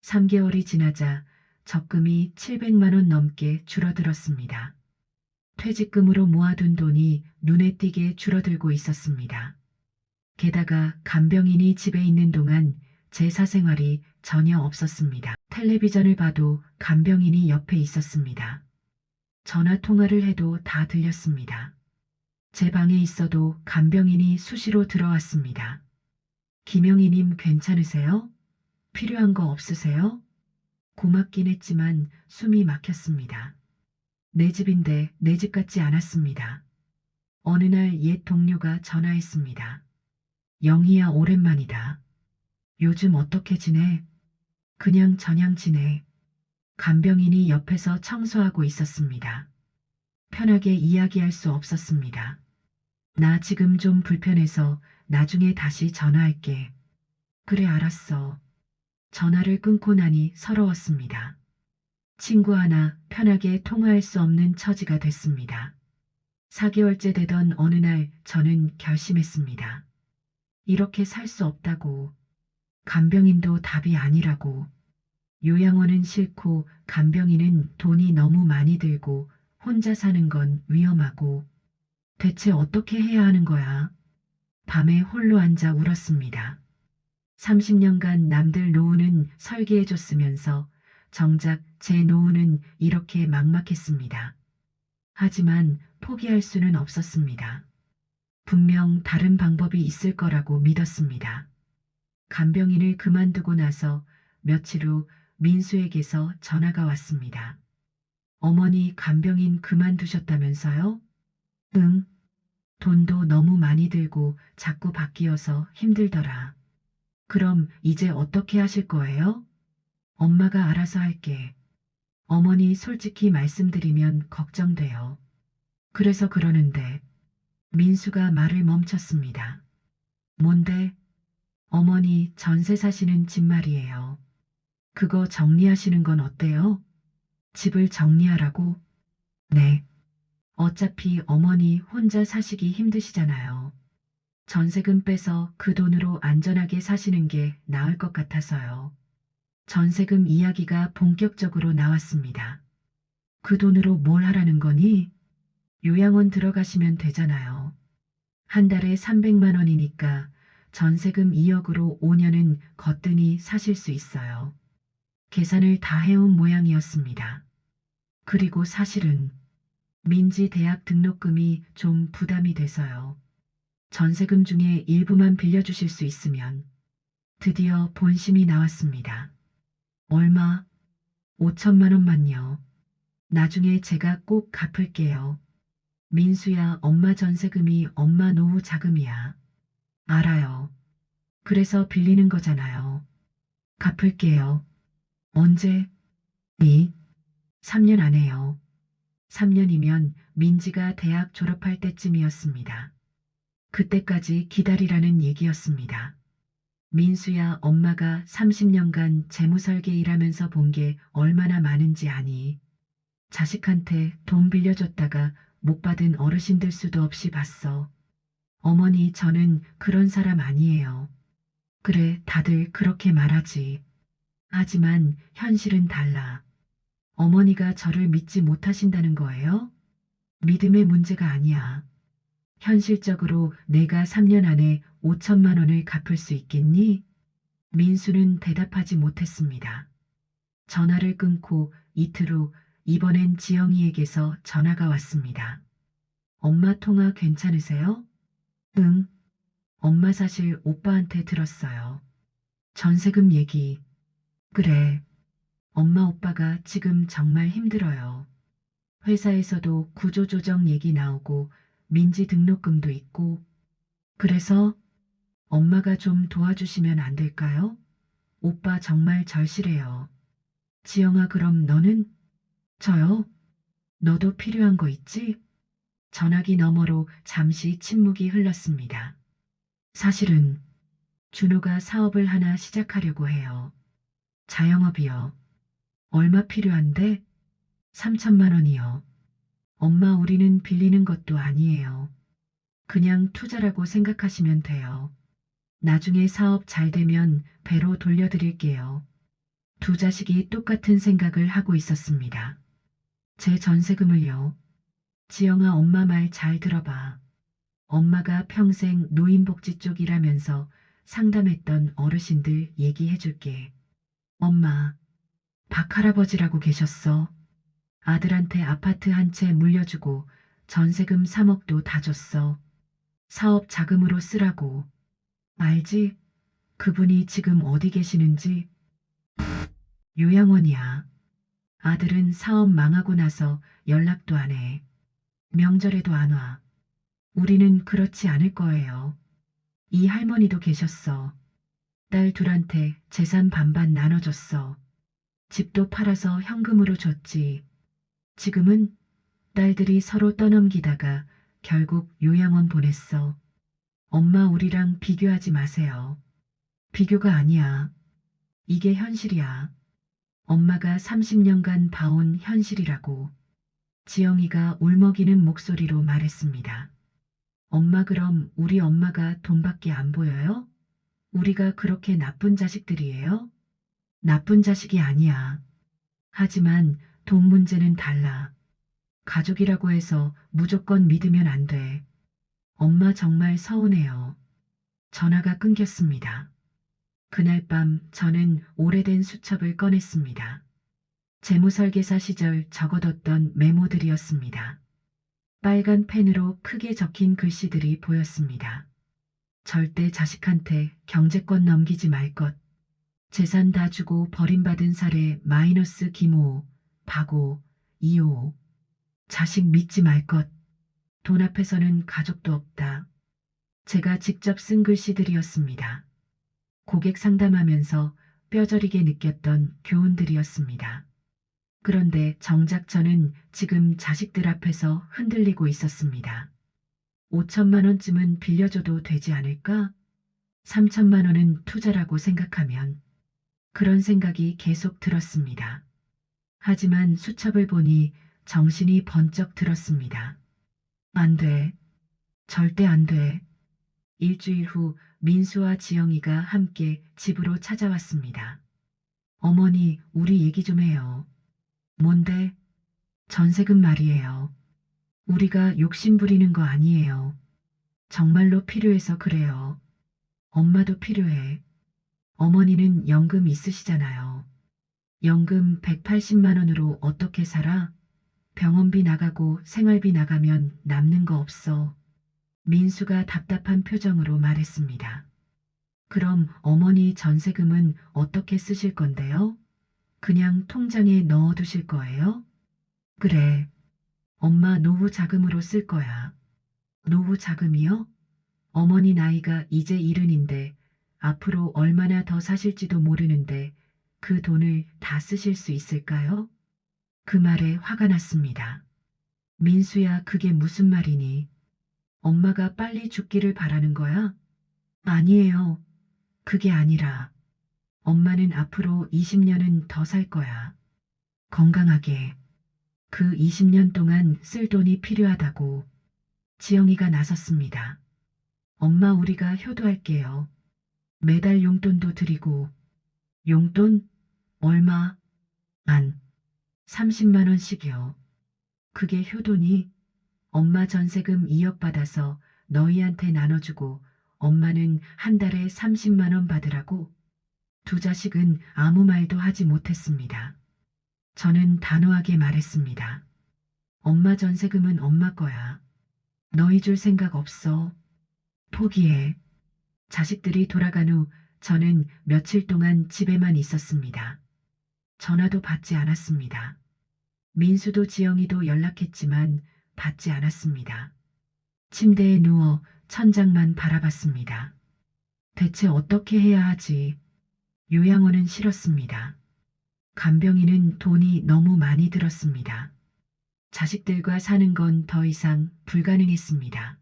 3개월이 지나자 적금이 700만 원 넘게 줄어들었습니다. 퇴직금으로 모아둔 돈이 눈에 띄게 줄어들고 있었습니다. 게다가 간병인이 집에 있는 동안 제 사생활이 전혀 없었습니다. 텔레비전을 봐도 간병인이 옆에 있었습니다. 전화 통화를 해도 다 들렸습니다. 제 방에 있어도 간병인이 수시로 들어왔습니다. 김영희님 괜찮으세요? 필요한 거 없으세요? 고맙긴 했지만 숨이 막혔습니다. 내 집인데 내 집 같지 않았습니다. 어느 날 옛 동료가 전화했습니다. 영희야 오랜만이다. 요즘 어떻게 지내? 그냥 저냥 지내. 간병인이 옆에서 청소하고 있었습니다. 편하게 이야기할 수 없었습니다. 나 지금 좀 불편해서 나중에 다시 전화할게. 그래 알았어. 전화를 끊고 나니 서러웠습니다. 친구 하나 편하게 통화할 수 없는 처지가 됐습니다. 4개월째 되던 어느 날 저는 결심했습니다. 이렇게 살 수 없다고. 간병인도 답이 아니라고. 요양원은 싫고 간병인은 돈이 너무 많이 들고 혼자 사는 건 위험하고. 대체 어떻게 해야 하는 거야? 밤에 홀로 앉아 울었습니다. 30년간 남들 노후는 설계해줬으면서 정작 제 노후는 이렇게 막막했습니다. 하지만 포기할 수는 없었습니다. 분명 다른 방법이 있을 거라고 믿었습니다. 간병인을 그만두고 나서 며칠 후 민수에게서 전화가 왔습니다. 어머니 간병인 그만두셨다면서요? 응. 돈도 너무 많이 들고 자꾸 바뀌어서 힘들더라. 그럼 이제 어떻게 하실 거예요? 엄마가 알아서 할게. 어머니 솔직히 말씀드리면 걱정돼요. 그래서 그러는데 민수가 말을 멈췄습니다. 뭔데? 어머니 전세 사시는 집 말이에요. 그거 정리하시는 건 어때요? 집을 정리하라고? 네. 어차피 어머니 혼자 사시기 힘드시잖아요. 전세금 빼서 그 돈으로 안전하게 사시는 게 나을 것 같아서요. 전세금 이야기가 본격적으로 나왔습니다. 그 돈으로 뭘 하라는 거니? 요양원 들어가시면 되잖아요. 한 달에 300만 원이니까 전세금 2억으로 5년은 거뜬히 사실 수 있어요. 계산을 다 해온 모양이었습니다. 그리고 사실은 민지 대학 등록금이 좀 부담이 돼서요. 전세금 중에 일부만 빌려주실 수 있으면. 드디어 본심이 나왔습니다. 얼마? 5천만 원만요. 나중에 제가 꼭 갚을게요. 민수야, 엄마 전세금이 엄마 노후 자금이야. 알아요. 그래서 빌리는 거잖아요. 갚을게요. 언제? 3년 안에요. 3년이면 민지가 대학 졸업할 때쯤이었습니다. 그때까지 기다리라는 얘기였습니다. 민수야, 엄마가 30년간 재무설계 일하면서 본 게 얼마나 많은지 아니. 자식한테 돈 빌려줬다가 못 받은 어르신들 수도 없이 봤어. 어머니, 저는 그런 사람 아니에요. 그래, 다들 그렇게 말하지. 하지만 현실은 달라. 어머니가 저를 믿지 못하신다는 거예요? 믿음의 문제가 아니야. 현실적으로 내가 3년 안에 5천만 원을 갚을 수 있겠니? 민수는 대답하지 못했습니다. 전화를 끊고 이틀 후 이번엔 지영이에게서 전화가 왔습니다. 엄마 통화 괜찮으세요? 응. 엄마 사실 오빠한테 들었어요. 전세금 얘기. 그래. 엄마 오빠가 지금 정말 힘들어요. 회사에서도 구조조정 얘기 나오고 민지 등록금도 있고. 그래서 엄마가 좀 도와주시면 안 될까요? 오빠 정말 절실해요. 지영아, 그럼 너는? 저요? 너도 필요한 거 있지? 전화기 너머로 잠시 침묵이 흘렀습니다. 사실은 준호가 사업을 하나 시작하려고 해요. 자영업이요. 얼마 필요한데? 3천만 원이요. 엄마, 우리는 빌리는 것도 아니에요. 그냥 투자라고 생각하시면 돼요. 나중에 사업 잘 되면 배로 돌려드릴게요. 두 자식이 똑같은 생각을 하고 있었습니다. 제 전세금을요. 지영아, 엄마 말 잘 들어봐. 엄마가 평생 노인복지 쪽 일하면서 상담했던 어르신들 얘기해 줄게. 엄마, 박할아버지라고 계셨어. 아들한테 아파트 한 채 물려주고 전세금 3억도 다 줬어. 사업 자금으로 쓰라고. 알지? 그분이 지금 어디 계시는지? 요양원이야. 아들은 사업 망하고 나서 연락도 안 해. 명절에도 안 와. 우리는 그렇지 않을 거예요. 이 할머니도 계셨어. 딸 둘한테 재산 반반 나눠줬어. 집도 팔아서 현금으로 줬지. 지금은 딸들이 서로 떠넘기다가 결국 요양원 보냈어. 엄마, 우리랑 비교하지 마세요. 비교가 아니야. 이게 현실이야. 엄마가 30년간 봐온 현실이라고. 지영이가 울먹이는 목소리로 말했습니다. 엄마, 그럼 우리 엄마가 돈밖에 안 보여요? 우리가 그렇게 나쁜 자식들이에요? 나쁜 자식이 아니야. 하지만 돈 문제는 달라. 가족이라고 해서 무조건 믿으면 안 돼. 엄마, 정말 서운해요. 전화가 끊겼습니다. 그날 밤 저는 오래된 수첩을 꺼냈습니다. 재무설계사 시절 적어뒀던 메모들이었습니다. 빨간 펜으로 크게 적힌 글씨들이 보였습니다. 절대 자식한테 경제권 넘기지 말 것. 재산 다 주고 버림받은 사례 마이너스 김호, 박오, 이호. 자식 믿지 말 것. 돈 앞에서는 가족도 없다. 제가 직접 쓴 글씨들이었습니다. 고객 상담하면서 뼈저리게 느꼈던 교훈들이었습니다. 그런데 정작 저는 지금 자식들 앞에서 흔들리고 있었습니다. 5천만 원쯤은 빌려줘도 되지 않을까? 3천만 원은 투자라고 생각하면 그런 생각이 계속 들었습니다. 하지만 수첩을 보니 정신이 번쩍 들었습니다. 안 돼. 절대 안 돼. 일주일 후 민수와 지영이가 함께 집으로 찾아왔습니다. 어머니, 우리 얘기 좀 해요. 뭔데? 전세금 말이에요. 우리가 욕심 부리는 거 아니에요. 정말로 필요해서 그래요. 엄마도 필요해. 어머니는 연금 있으시잖아요. 연금 180만 원으로 어떻게 살아? 병원비 나가고 생활비 나가면 남는 거 없어. 민수가 답답한 표정으로 말했습니다. 그럼 어머니 전세금은 어떻게 쓰실 건데요? 그냥 통장에 넣어두실 거예요? 그래. 엄마, 노후 자금으로 쓸 거야. 노후 자금이요? 어머니 나이가 이제 70인데 앞으로 얼마나 더 사실지도 모르는데 그 돈을 다 쓰실 수 있을까요? 그 말에 화가 났습니다. 민수야, 그게 무슨 말이니? 엄마가 빨리 죽기를 바라는 거야? 아니에요. 그게 아니라 엄마는 앞으로 20년은 더 살 거야. 건강하게. 그 20년 동안 쓸 돈이 필요하다고. 지영이가 나섰습니다. 엄마, 우리가 효도할게요. 매달 용돈도 드리고. 용돈? 얼마? 안. 30만 원씩이요. 그게 효도니? 엄마 전세금 2억 받아서 너희한테 나눠주고 엄마는 한 달에 30만 원 받으라고? 두 자식은 아무 말도 하지 못했습니다. 저는 단호하게 말했습니다. 엄마 전세금은 엄마 거야. 너희 줄 생각 없어. 포기해. 자식들이 돌아간 후 저는 며칠 동안 집에만 있었습니다. 전화도 받지 않았습니다. 민수도 지영이도 연락했지만 받지 않았습니다. 침대에 누워 천장만 바라봤습니다. 대체 어떻게 해야 하지? 요양원은 싫었습니다. 간병인은 돈이 너무 많이 들었습니다. 자식들과 사는 건 더 이상 불가능했습니다.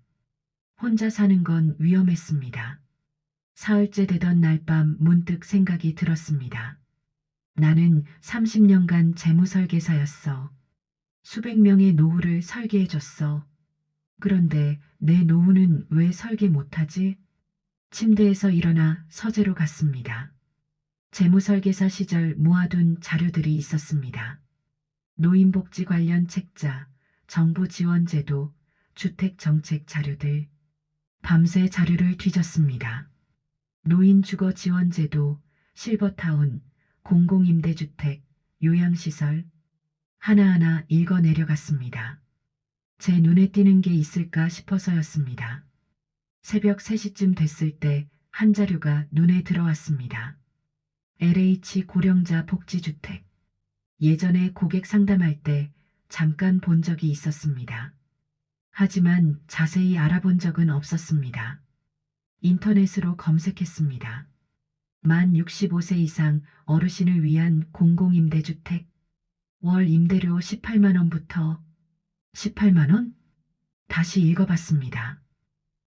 혼자 사는 건 위험했습니다. 사흘째 되던 날 밤 문득 생각이 들었습니다. 나는 30년간 재무설계사였어. 수백 명의 노후를 설계해줬어. 그런데 내 노후는 왜 설계 못하지? 침대에서 일어나 서재로 갔습니다. 재무설계사 시절 모아둔 자료들이 있었습니다. 노인복지 관련 책자, 정부 지원제도, 주택정책 자료들. 밤새 자료를 뒤졌습니다. 노인주거지원제도, 실버타운, 공공임대주택, 요양시설. 하나하나 읽어 내려갔습니다. 제 눈에 띄는 게 있을까 싶어서였습니다. 새벽 3시쯤 됐을 때 한 자료가 눈에 들어왔습니다. LH 고령자 복지주택. 예전에 고객 상담할 때 잠깐 본 적이 있었습니다. 하지만 자세히 알아본 적은 없었습니다. 인터넷으로 검색했습니다. 만 65세 이상 어르신을 위한 공공임대주택. 월 임대료 18만 원부터 18만 원? 다시 읽어봤습니다.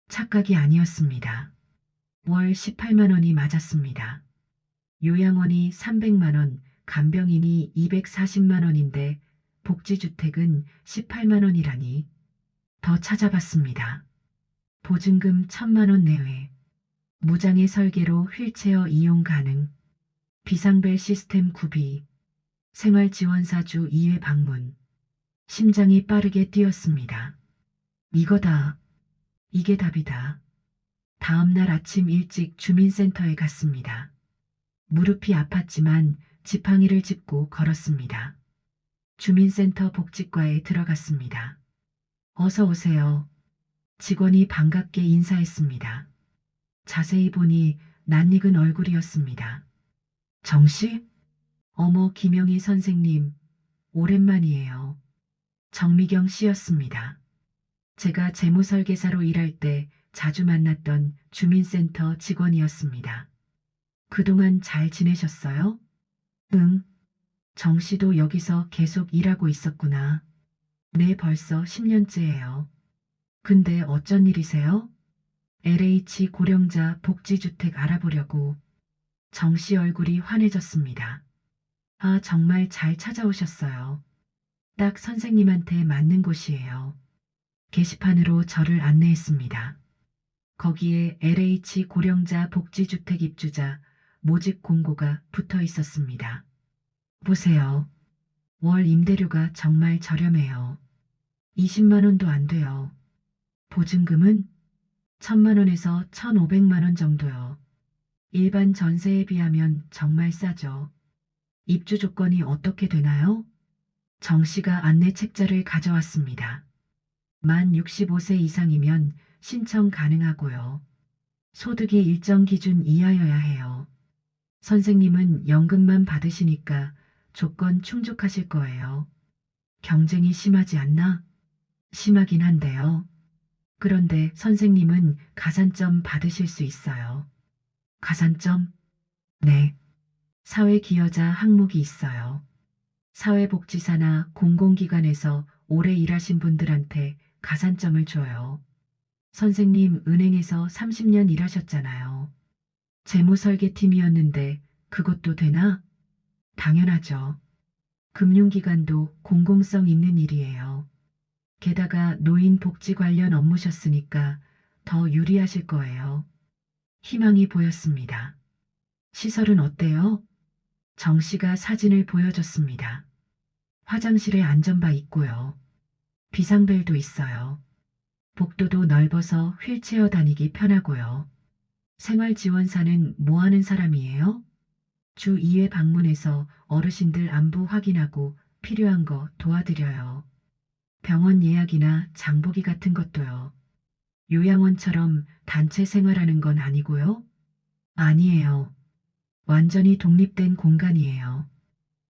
착각이 아니었습니다. 월 18만 원이 맞았습니다. 요양원이 300만 원, 간병인이 240만 원인데 복지주택은 18만 원이라니. 더 찾아봤습니다. 보증금 1,000만 원 내외. 무장애 설계로 휠체어 이용 가능. 비상벨 시스템 구비. 생활지원사 주 2회 방문. 심장이 빠르게 뛰었습니다. 이거다. 이게 답이다. 다음날 아침 일찍 주민센터에 갔습니다. 무릎이 아팠지만 지팡이를 짚고 걸었습니다. 주민센터 복지과에 들어갔습니다. 어서 오세요. 직원이 반갑게 인사했습니다. 자세히 보니 낯익은 얼굴이었습니다. 정씨? 어머, 김영희 선생님, 오랜만이에요. 정미경 씨였습니다. 제가 재무설계사로 일할 때 자주 만났던 주민센터 직원이었습니다. 그동안 잘 지내셨어요? 응. 정 씨도 여기서 계속 일하고 있었구나. 네, 벌써 10년째예요. 근데 어쩐 일이세요? LH 고령자 복지주택 알아보려고. 정 씨 얼굴이 환해졌습니다. 아, 정말 잘 찾아오셨어요. 딱 선생님한테 맞는 곳이에요. 게시판으로 저를 안내했습니다. 거기에 LH 고령자 복지주택 입주자 모집 공고가 붙어 있었습니다. 보세요. 월 임대료가 정말 저렴해요. 20만 원도 안 돼요. 보증금은 1,000만 원에서 1,500만 원 정도요. 일반 전세에 비하면 정말 싸죠. 입주 조건이 어떻게 되나요? 정 씨가 안내 책자를 가져왔습니다. 만 65세 이상이면 신청 가능하고요. 소득이 일정 기준 이하여야 해요. 선생님은 연금만 받으시니까 조건 충족하실 거예요. 경쟁이 심하지 않나? 심하긴 한데요. 그런데 선생님은 가산점 받으실 수 있어요. 가산점? 네. 사회기여자 항목이 있어요. 사회복지사나 공공기관에서 오래 일하신 분들한테 가산점을 줘요. 선생님 은행에서 30년 일하셨잖아요. 재무설계팀이었는데 그것도 되나? 당연하죠. 금융기관도 공공성 있는 일이에요. 게다가 노인복지 관련 업무셨으니까 더 유리하실 거예요. 희망이 보였습니다. 시설은 어때요? 정 씨가 사진을 보여줬습니다. 화장실에 안전바 있고요. 비상벨도 있어요. 복도도 넓어서 휠체어 다니기 편하고요. 생활지원사는 뭐 하는 사람이에요? 주 2회 방문해서 어르신들 안부 확인하고 필요한 거 도와드려요. 병원 예약이나 장보기 같은 것도요. 요양원처럼 단체 생활하는 건 아니고요. 아니에요. 완전히 독립된 공간이에요.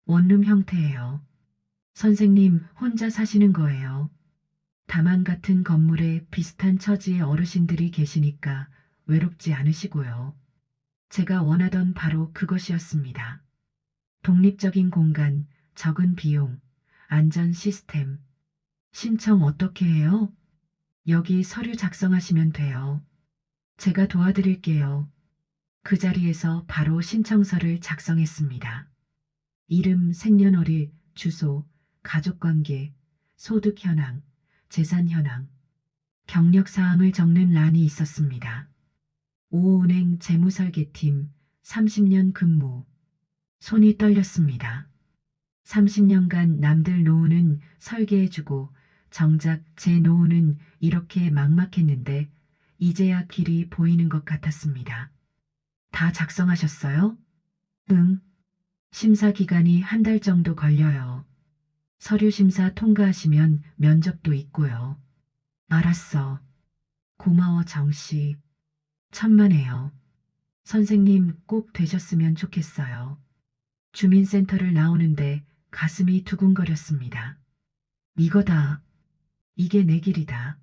원룸 형태예요. 선생님 혼자 사시는 거예요. 다만 같은 건물에 비슷한 처지의 어르신들이 계시니까 외롭지 않으시고요. 제가 원하던 바로 그것이었습니다. 독립적인 공간, 적은 비용, 안전 시스템. 신청 어떻게 해요? 여기 서류 작성하시면 돼요. 제가 도와드릴게요. 그 자리에서 바로 신청서를 작성했습니다. 이름, 생년월일, 주소, 가족관계, 소득 현황, 재산 현황, 경력 사항을 적는 란이 있었습니다. 오은행 재무설계팀 30년 근무. 손이 떨렸습니다. 30년간 남들 노후는 설계해주고 정작 제 노후는 이렇게 막막했는데 이제야 길이 보이는 것 같았습니다. 다 작성하셨어요? 응. 심사 기간이 한 달 정도 걸려요. 서류 심사 통과하시면 면접도 있고요. 알았어. 고마워, 정씨. 천만에요. 선생님 꼭 되셨으면 좋겠어요. 주민센터를 나오는데 가슴이 두근거렸습니다. 이거다. 이게 내 길이다.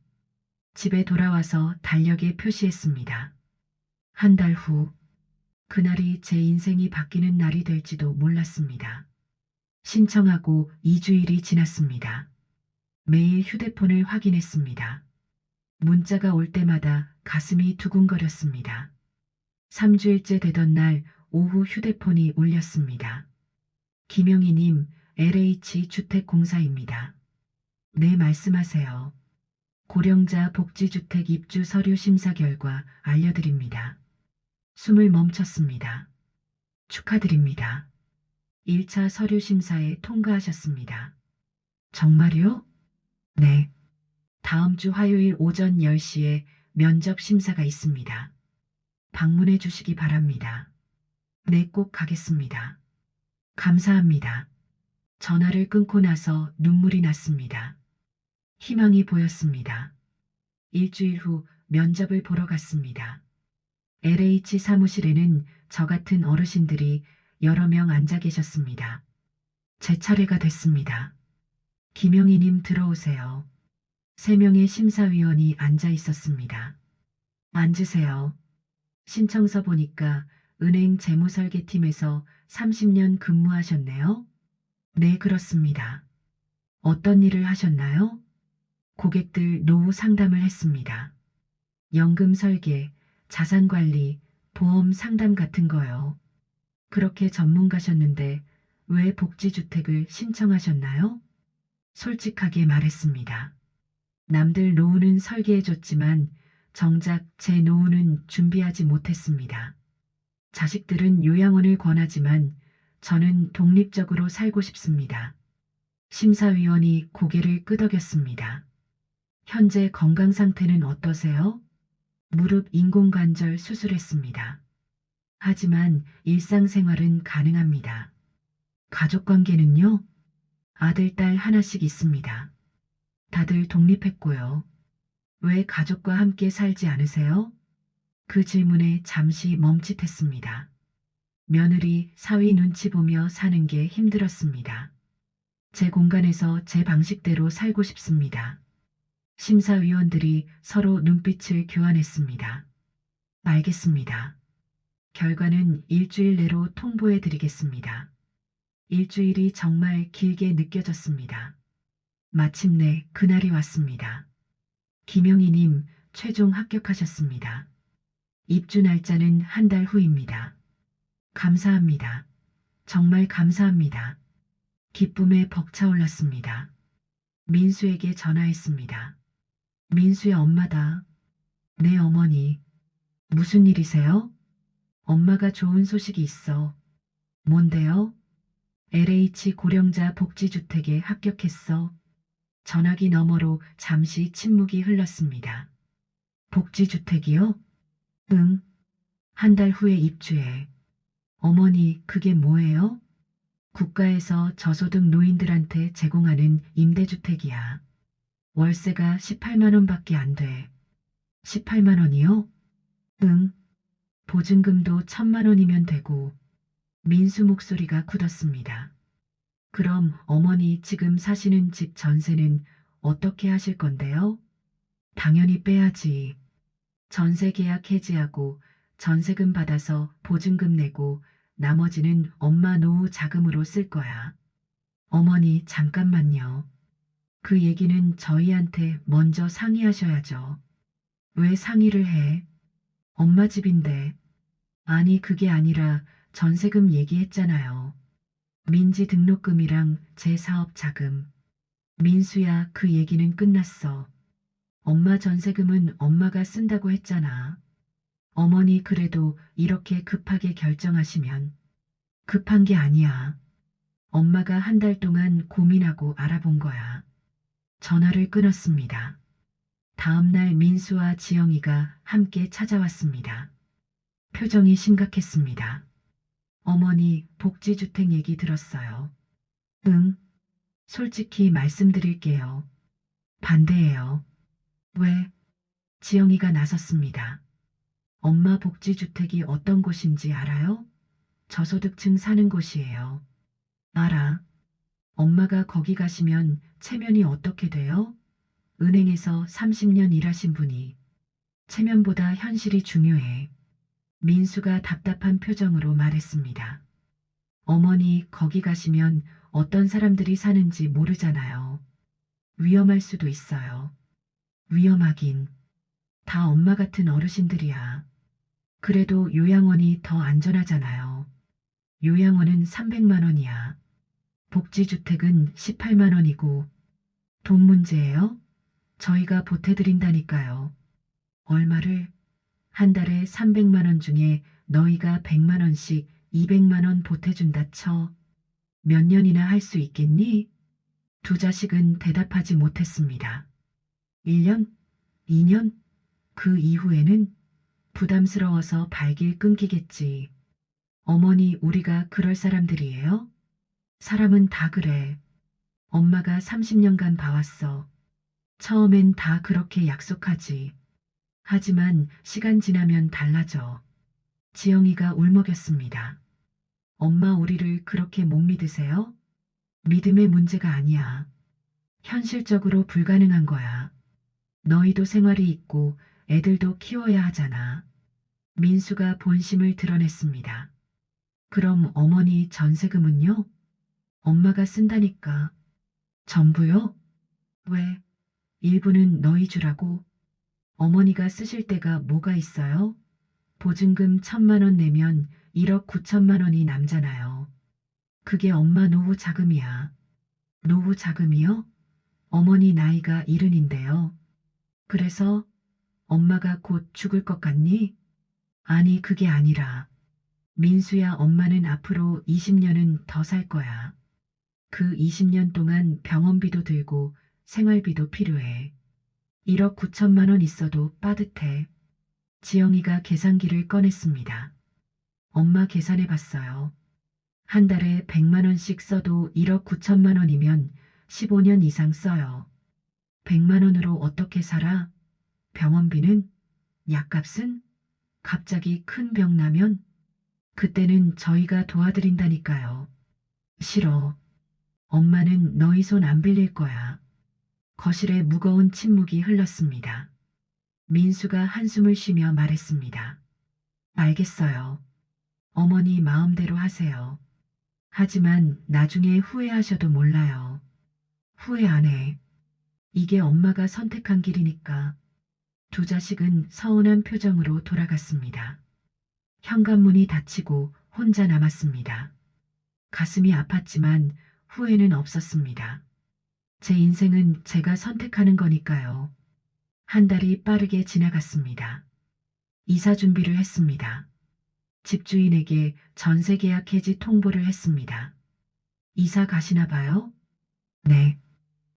집에 돌아와서 달력에 표시했습니다. 한 달 후, 그날이 제 인생이 바뀌는 날이 될지도 몰랐습니다. 신청하고 2주일이 지났습니다. 매일 휴대폰을 확인했습니다. 문자가 올 때마다 가슴이 두근거렸습니다. 3주일째 되던 날 오후 휴대폰이 울렸습니다. 김영희님, LH 주택공사입니다. 네, 말씀하세요. 고령자 복지주택 입주 서류 심사 결과 알려드립니다. 숨을 멈췄습니다. 축하드립니다. 1차 서류 심사에 통과하셨습니다. 정말요? 네. 다음 주 화요일 오전 10시에 면접 심사가 있습니다. 방문해 주시기 바랍니다. 네, 꼭 가겠습니다. 감사합니다. 전화를 끊고 나서 눈물이 났습니다. 희망이 보였습니다. 일주일 후 면접을 보러 갔습니다. LH 사무실에는 저 같은 어르신들이 여러 명 앉아 계셨습니다. 제 차례가 됐습니다. 김영희님 들어오세요. 3명의 심사위원이 앉아 있었습니다. 앉으세요. 신청서 보니까 은행 재무설계팀에서 30년 근무하셨네요. 네, 그렇습니다. 어떤 일을 하셨나요? 고객들 노후 상담을 했습니다. 연금 설계, 자산 관리, 보험 상담 같은 거요. 그렇게 전문가셨는데 왜 복지주택을 신청하셨나요? 솔직하게 말했습니다. 남들 노후는 설계해줬지만 정작 제 노후는 준비하지 못했습니다. 자식들은 요양원을 권하지만 저는 독립적으로 살고 싶습니다. 심사위원이 고개를 끄덕였습니다. 현재 건강 상태는 어떠세요? 무릎 인공관절 수술했습니다. 하지만 일상생활은 가능합니다. 가족관계는요? 아들, 딸 하나씩 있습니다. 다들 독립했고요. 왜 가족과 함께 살지 않으세요? 그 질문에 잠시 멈칫했습니다. 며느리, 사위 눈치 보며 사는 게 힘들었습니다. 제 공간에서 제 방식대로 살고 싶습니다. 심사위원들이 서로 눈빛을 교환했습니다. 알겠습니다. 결과는 일주일 내로 통보해 드리겠습니다. 일주일이 정말 길게 느껴졌습니다. 마침내 그날이 왔습니다. 김영희님, 최종 합격하셨습니다. 입주 날짜는 한 달 후입니다. 감사합니다. 정말 감사합니다. 기쁨에 벅차올랐습니다. 민수에게 전화했습니다. 민수의 엄마다. 네, 어머니. 무슨 일이세요? 엄마가 좋은 소식이 있어. 뭔데요? LH 고령자 복지주택에 합격했어. 전화기 너머로 잠시 침묵이 흘렀습니다. 복지주택이요? 응. 한 달 후에 입주해. 어머니, 그게 뭐예요? 국가에서 저소득 노인들한테 제공하는 임대주택이야. 월세가 18만 원밖에 안 돼. 18만 원이요? 응. 보증금도 1,000만 원이면 되고. 민수 목소리가 굳었습니다. 그럼 어머니 지금 사시는 집 전세는 어떻게 하실 건데요? 당연히 빼야지. 전세 계약 해지하고 전세금 받아서 보증금 내고 나머지는 엄마 노후 자금으로 쓸 거야. 어머니, 잠깐만요. 그 얘기는 저희한테 먼저 상의하셔야죠. 왜 상의를 해? 엄마 집인데. 아니, 그게 아니라 전세금 얘기했잖아요. 민지 등록금이랑 제 사업 자금. 민수야, 그 얘기는 끝났어. 엄마 전세금은 엄마가 쓴다고 했잖아. 어머니, 그래도 이렇게 급하게 결정하시면. 급한 게 아니야. 엄마가 한 달 동안 고민하고 알아본 거야. 전화를 끊었습니다. 다음 날 민수와 지영이가 함께 찾아왔습니다. 표정이 심각했습니다. 어머니, 복지주택 얘기 들었어요. 응, 솔직히 말씀드릴게요. 반대예요. 왜? 지영이가 나섰습니다. 엄마, 복지주택이 어떤 곳인지 알아요? 저소득층 사는 곳이에요. 알아. 엄마가 거기 가시면 체면이 어떻게 돼요? 은행에서 30년 일하신 분이. 체면보다 현실이 중요해. 민수가 답답한 표정으로 말했습니다. 어머니, 거기 가시면 어떤 사람들이 사는지 모르잖아요. 위험할 수도 있어요. 위험하긴. 다 엄마 같은 어르신들이야. 그래도 요양원이 더 안전하잖아요. 요양원은 300만 원이야. 복지주택은 18만 원이고. 돈 문제예요? 저희가 보태드린다니까요. 얼마를? 한 달에 300만 원 중에 너희가 100만 원씩 200만 원 보태준다 쳐. 몇 년이나 할 수 있겠니? 두 자식은 대답하지 못했습니다. 1년? 2년? 그 이후에는 부담스러워서 발길 끊기겠지. 어머니, 우리가 그럴 사람들이에요? 사람은 다 그래. 엄마가 30년간 봐왔어. 처음엔 다 그렇게 약속하지. 하지만 시간 지나면 달라져. 지영이가 울먹였습니다. 엄마, 우리를 그렇게 못 믿으세요? 믿음의 문제가 아니야. 현실적으로 불가능한 거야. 너희도 생활이 있고 애들도 키워야 하잖아. 민수가 본심을 드러냈습니다. 그럼 어머니 전세금은요? 엄마가 쓴다니까. 전부요? 왜? 일부는 너희 주라고. 어머니가 쓰실 때가 뭐가 있어요? 보증금 1,000만 원 내면 1억 9천만 원이 남잖아요. 그게 엄마 노후 자금이야. 노후 자금이요? 어머니 나이가 70인데요. 그래서 엄마가 곧 죽을 것 같니? 아니, 그게 아니라. 민수야, 엄마는 앞으로 20년은 더 살 거야. 그 20년 동안 병원비도 들고 생활비도 필요해. 1억 9천만 원 있어도 빠듯해. 지영이가 계산기를 꺼냈습니다. 엄마 계산해 봤어요. 한 달에 100만 원씩 써도 1억 9천만 원이면 15년 이상 써요. 100만 원으로 어떻게 살아? 병원비는? 약값은? 갑자기 큰 병 나면? 그때는 저희가 도와드린다니까요. 싫어. 엄마는 너희 손 안 빌릴 거야. 거실에 무거운 침묵이 흘렀습니다. 민수가 한숨을 쉬며 말했습니다. 알겠어요. 어머니 마음대로 하세요. 하지만 나중에 후회하셔도 몰라요. 후회 안 해. 이게 엄마가 선택한 길이니까. 두 자식은 서운한 표정으로 돌아갔습니다. 현관문이 닫히고 혼자 남았습니다. 가슴이 아팠지만 후회는 없었습니다. 제 인생은 제가 선택하는 거니까요. 한 달이 빠르게 지나갔습니다. 이사 준비를 했습니다. 집주인에게 전세 계약 해지 통보를 했습니다. 이사 가시나 봐요? 네.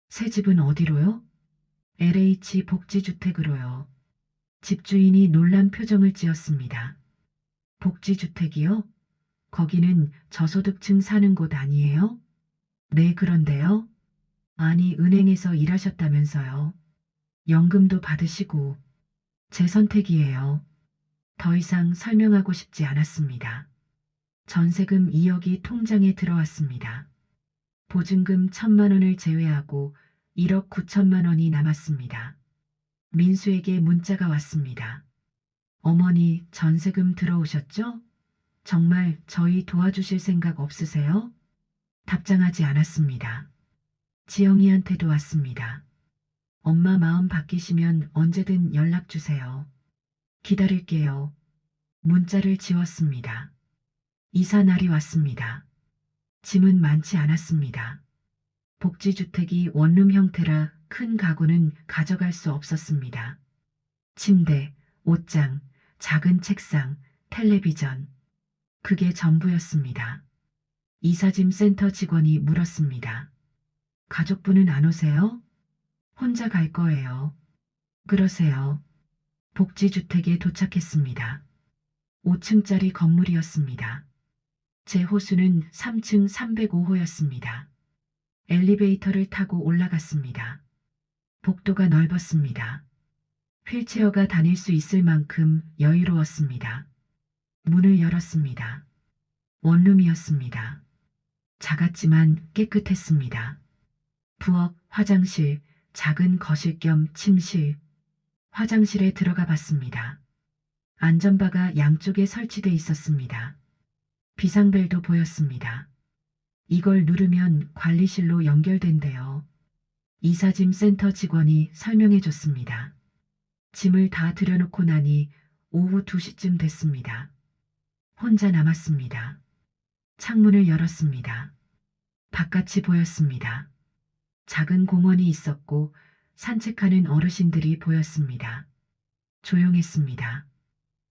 새 집은 어디로요? LH 복지주택으로요. 집주인이 놀란 표정을 지었습니다. 복지주택이요? 거기는 저소득층 사는 곳 아니에요? 네, 그런데요. 아니, 은행에서 일하셨다면서요. 연금도 받으시고. 제 선택이에요. 더 이상 설명하고 싶지 않았습니다. 전세금 2억이 통장에 들어왔습니다. 보증금 1,000만 원을 제외하고 1억 9천만 원이 남았습니다. 민수에게 문자가 왔습니다. 어머니 전세금 들어오셨죠? 정말 저희 도와주실 생각 없으세요? 답장하지 않았습니다. 지영이한테도 왔습니다. 엄마 마음 바뀌시면 언제든 연락 주세요. 기다릴게요. 문자를 지웠습니다. 이사 날이 왔습니다. 짐은 많지 않았습니다. 복지주택이 원룸 형태라 큰 가구는 가져갈 수 없었습니다. 침대, 옷장, 작은 책상, 텔레비전. 그게 전부였습니다. 이사짐 센터 직원이 물었습니다. 가족분은 안 오세요? 혼자 갈 거예요. 그러세요. 복지주택에 도착했습니다. 5층짜리 건물이었습니다. 제 호수는 3층 305호였습니다. 엘리베이터를 타고 올라갔습니다. 복도가 넓었습니다. 휠체어가 다닐 수 있을 만큼 여유로웠습니다. 문을 열었습니다. 원룸이었습니다. 작았지만 깨끗했습니다. 부엌, 화장실, 작은 거실 겸 침실. 화장실에 들어가 봤습니다. 안전바가 양쪽에 설치돼 있었습니다. 비상벨도 보였습니다. 이걸 누르면 관리실로 연결된대요. 이사짐 센터 직원이 설명해 줬습니다. 짐을 다 들여놓고 나니 오후 2시쯤 됐습니다. 혼자 남았습니다. 창문을 열었습니다. 바깥이 보였습니다. 작은 공원이 있었고 산책하는 어르신들이 보였습니다. 조용했습니다.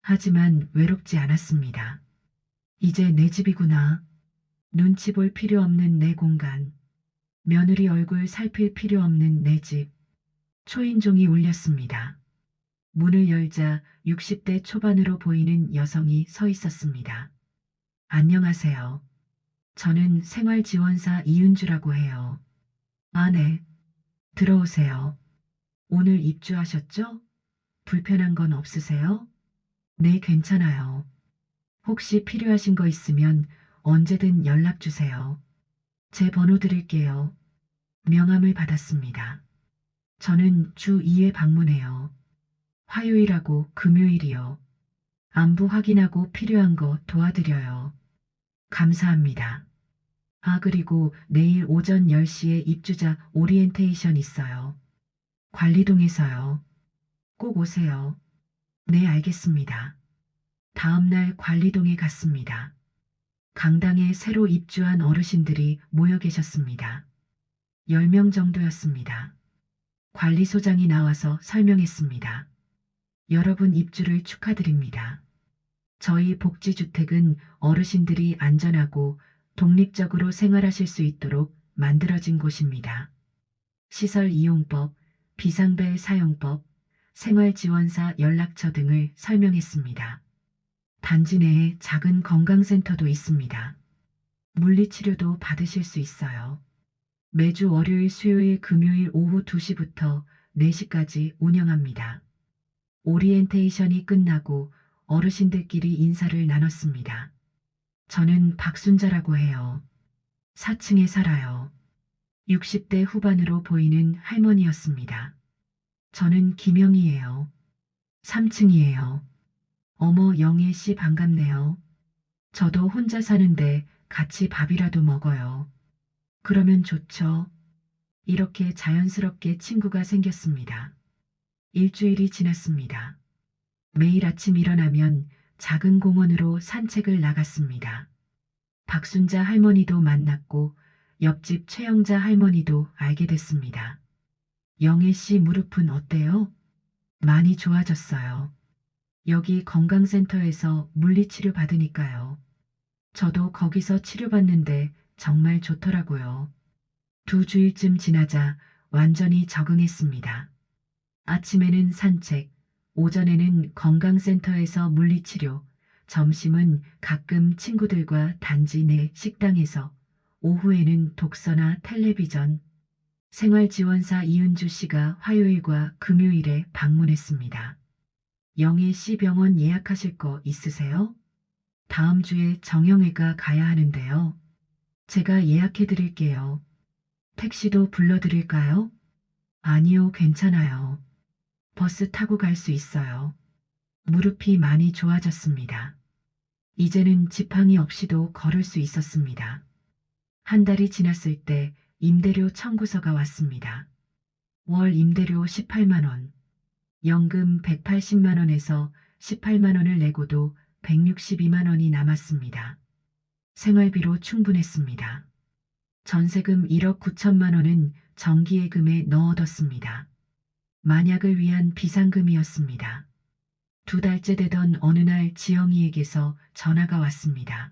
하지만 외롭지 않았습니다. 이제 내 집이구나. 눈치 볼 필요 없는 내 공간. 며느리 얼굴 살필 필요 없는 내 집. 초인종이 울렸습니다. 문을 열자 60대 초반으로 보이는 여성이 서 있었습니다. 안녕하세요. 저는 생활지원사 이은주라고 해요. 아, 네. 들어오세요. 오늘 입주하셨죠? 불편한 건 없으세요? 네, 괜찮아요. 혹시 필요하신 거 있으면 언제든 연락 주세요. 제 번호 드릴게요. 명함을 받았습니다. 저는 주 2회 방문해요. 화요일하고 금요일이요. 안부 확인하고 필요한 거 도와드려요. 감사합니다. 아, 그리고 내일 오전 10시에 입주자 오리엔테이션 있어요. 관리동에서요. 꼭 오세요. 네, 알겠습니다. 다음날 관리동에 갔습니다. 강당에 새로 입주한 어르신들이 모여 계셨습니다. 10명 정도였습니다. 관리소장이 나와서 설명했습니다. 여러분 입주를 축하드립니다. 저희 복지주택은 어르신들이 안전하고 독립적으로 생활하실 수 있도록 만들어진 곳입니다. 시설 이용법, 비상벨 사용법, 생활지원사 연락처 등을 설명했습니다. 단지 내에 작은 건강센터도 있습니다. 물리치료도 받으실 수 있어요. 매주 월요일, 수요일, 금요일 오후 2시부터 4시까지 운영합니다. 오리엔테이션이 끝나고 어르신들끼리 인사를 나눴습니다. 저는 박순자라고 해요. 4층에 살아요. 60대 후반으로 보이는 할머니였습니다. 저는 김영희예요. 3층이에요. 어머, 영애 씨 반갑네요. 저도 혼자 사는데 같이 밥이라도 먹어요. 그러면 좋죠. 이렇게 자연스럽게 친구가 생겼습니다. 일주일이 지났습니다. 매일 아침 일어나면 작은 공원으로 산책을 나갔습니다. 박순자 할머니도 만났고 옆집 최영자 할머니도 알게 됐습니다. 영애 씨 무릎은 어때요? 많이 좋아졌어요. 여기 건강센터에서 물리치료 받으니까요. 저도 거기서 치료받는데 정말 좋더라고요. 2주일쯤 지나자 완전히 적응했습니다. 아침에는 산책, 오전에는 건강센터에서 물리치료, 점심은 가끔 친구들과 단지 내 식당에서, 오후에는 독서나 텔레비전. 생활지원사 이은주 씨가 화요일과 금요일에 방문했습니다. 영애 씨 병원 예약하실 거 있으세요? 다음 주에 정형외과 가야 하는데요. 제가 예약해 드릴게요. 택시도 불러드릴까요? 아니요, 괜찮아요. 버스 타고 갈 수 있어요. 무릎이 많이 좋아졌습니다. 이제는 지팡이 없이도 걸을 수 있었습니다. 한 달이 지났을 때 임대료 청구서가 왔습니다. 월 임대료 18만 원, 연금 180만 원에서 18만 원을 내고도 162만 원이 남았습니다. 생활비로 충분했습니다. 전세금 1억 9천만 원은 정기예금에 넣어뒀습니다. 만약을 위한 비상금이었습니다. 2달째 되던 어느 날 지영이에게서 전화가 왔습니다.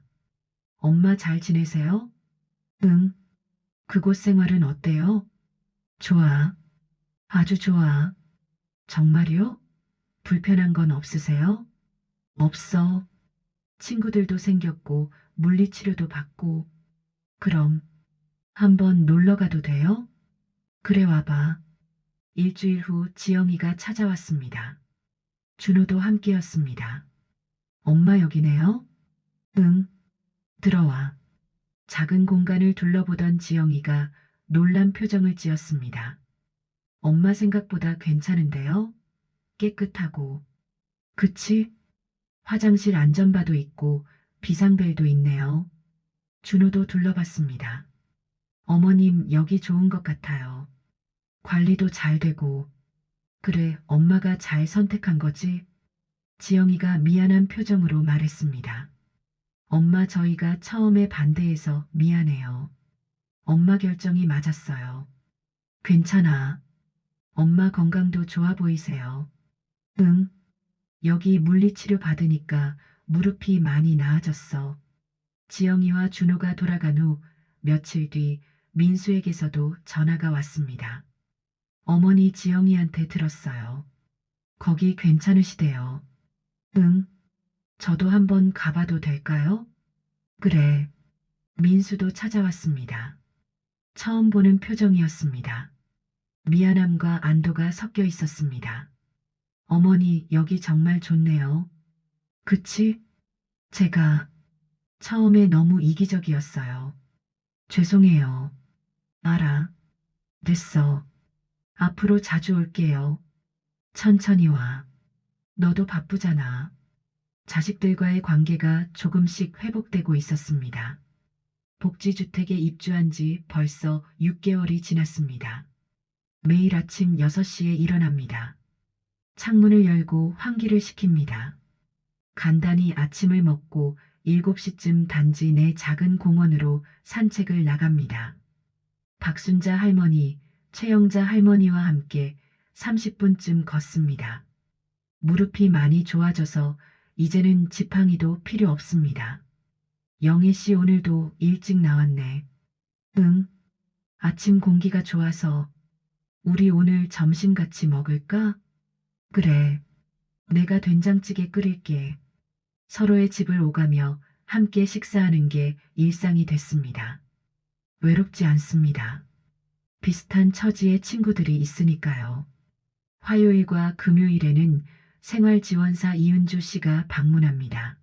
엄마 잘 지내세요? 응. 그곳 생활은 어때요? 좋아. 아주 좋아. 정말요? 불편한 건 없으세요? 없어. 친구들도 생겼고 물리치료도 받고. 그럼 한번 놀러 가도 돼요? 그래 와봐. 일주일 후 지영이가 찾아왔습니다. 준호도 함께였습니다. 엄마 여기네요? 응. 들어와. 작은 공간을 둘러보던 지영이가 놀란 표정을 지었습니다. 엄마 생각보다 괜찮은데요? 깨끗하고. 그치? 화장실 안전바도 있고 비상벨도 있네요. 준호도 둘러봤습니다. 어머님 여기 좋은 것 같아요. 관리도 잘 되고. 그래, 엄마가 잘 선택한 거지? 지영이가 미안한 표정으로 말했습니다. 엄마 저희가 처음에 반대해서 미안해요. 엄마 결정이 맞았어요. 괜찮아. 엄마 건강도 좋아 보이세요. 응. 여기 물리치료 받으니까 무릎이 많이 나아졌어. 지영이와 준호가 돌아간 후 며칠 뒤 민수에게서도 전화가 왔습니다. 어머니 지영이한테 들었어요. 거기 괜찮으시대요. 응. 저도 한번 가봐도 될까요? 그래. 민수도 찾아왔습니다. 처음 보는 표정이었습니다. 미안함과 안도가 섞여 있었습니다. 어머니, 여기 정말 좋네요. 그치? 제가 처음에 너무 이기적이었어요. 죄송해요. 알아. 됐어. 앞으로 자주 올게요. 천천히 와. 너도 바쁘잖아. 자식들과의 관계가 조금씩 회복되고 있었습니다. 복지주택에 입주한 지 벌써 6개월이 지났습니다. 매일 아침 6시에 일어납니다. 창문을 열고 환기를 시킵니다. 간단히 아침을 먹고 7시쯤 단지 내 작은 공원으로 산책을 나갑니다. 박순자 할머니, 최영자 할머니와 함께 30분쯤 걷습니다. 무릎이 많이 좋아져서 이제는 지팡이도 필요 없습니다. 영애 씨 오늘도 일찍 나왔네. 응, 아침 공기가 좋아서 우리 오늘 점심 같이 먹을까? 그래, 내가 된장찌개 끓일게. 서로의 집을 오가며 함께 식사하는 게 일상이 됐습니다. 외롭지 않습니다. 비슷한 처지의 친구들이 있으니까요. 화요일과 금요일에는 생활지원사 이은주 씨가 방문합니다.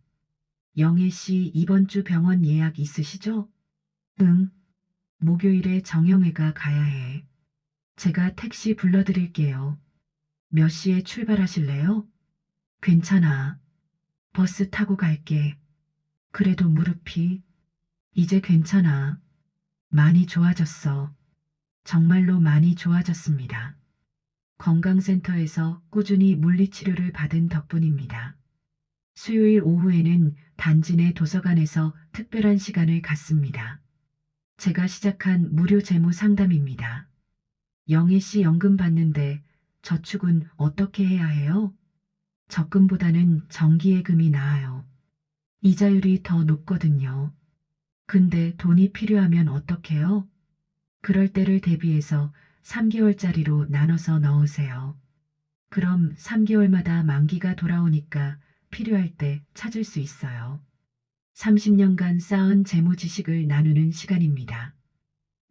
영애 씨 이번 주 병원 예약 있으시죠? 응. 목요일에 정형외과 가야 해. 제가 택시 불러드릴게요. 몇 시에 출발하실래요? 괜찮아. 버스 타고 갈게. 그래도 무릎이 이제 괜찮아. 많이 좋아졌어. 정말로 많이 좋아졌습니다. 건강센터에서 꾸준히 물리치료를 받은 덕분입니다. 수요일 오후에는 단지 내 도서관에서 특별한 시간을 갖습니다. 제가 시작한 무료 재무 상담입니다. 영애 씨 연금 받는데 저축은 어떻게 해야 해요? 적금보다는 정기예금이 나아요. 이자율이 더 높거든요. 근데 돈이 필요하면 어떡해요? 그럴 때를 대비해서 3개월짜리로 나눠서 넣으세요. 그럼 3개월마다 만기가 돌아오니까 필요할 때 찾을 수 있어요. 30년간 쌓은 재무 지식을 나누는 시간입니다.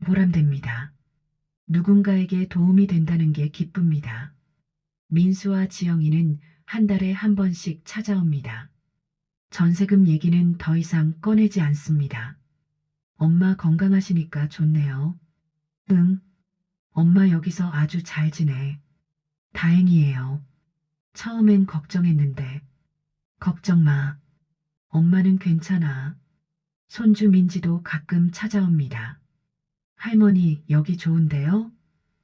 보람됩니다. 누군가에게 도움이 된다는 게 기쁩니다. 민수와 지영이는 한 달에 한 번씩 찾아옵니다. 전세금 얘기는 더 이상 꺼내지 않습니다. 엄마 건강하시니까 좋네요. 응. 엄마 여기서 아주 잘 지내. 다행이에요. 처음엔 걱정했는데 걱정 마. 엄마는 괜찮아. 손주 민지도 가끔 찾아옵니다. 할머니, 여기 좋은데요?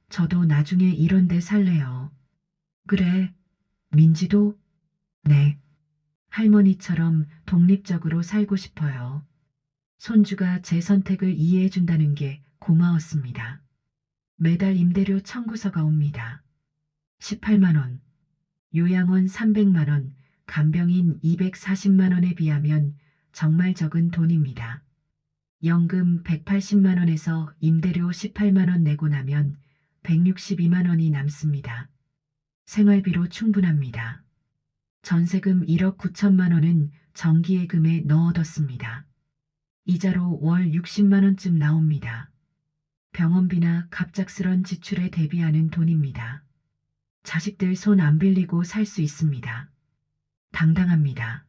저도 나중에 이런 데 살래요. 그래, 민지도? 네. 할머니처럼 독립적으로 살고 싶어요. 손주가 제 선택을 이해해준다는 게 고마웠습니다. 매달 임대료 청구서가 옵니다. 18만 원, 요양원 300만 원, 간병인 240만 원에 비하면 정말 적은 돈입니다. 연금 180만 원에서 임대료 18만 원 내고 나면 162만 원이 남습니다. 생활비로 충분합니다. 전세금 1억 9천만 원은 정기예금에 넣어뒀습니다. 이자로 월 60만 원쯤 나옵니다. 병원비나 갑작스런 지출에 대비하는 돈입니다. 자식들 손 안 빌리고 살 수 있습니다. 당당합니다.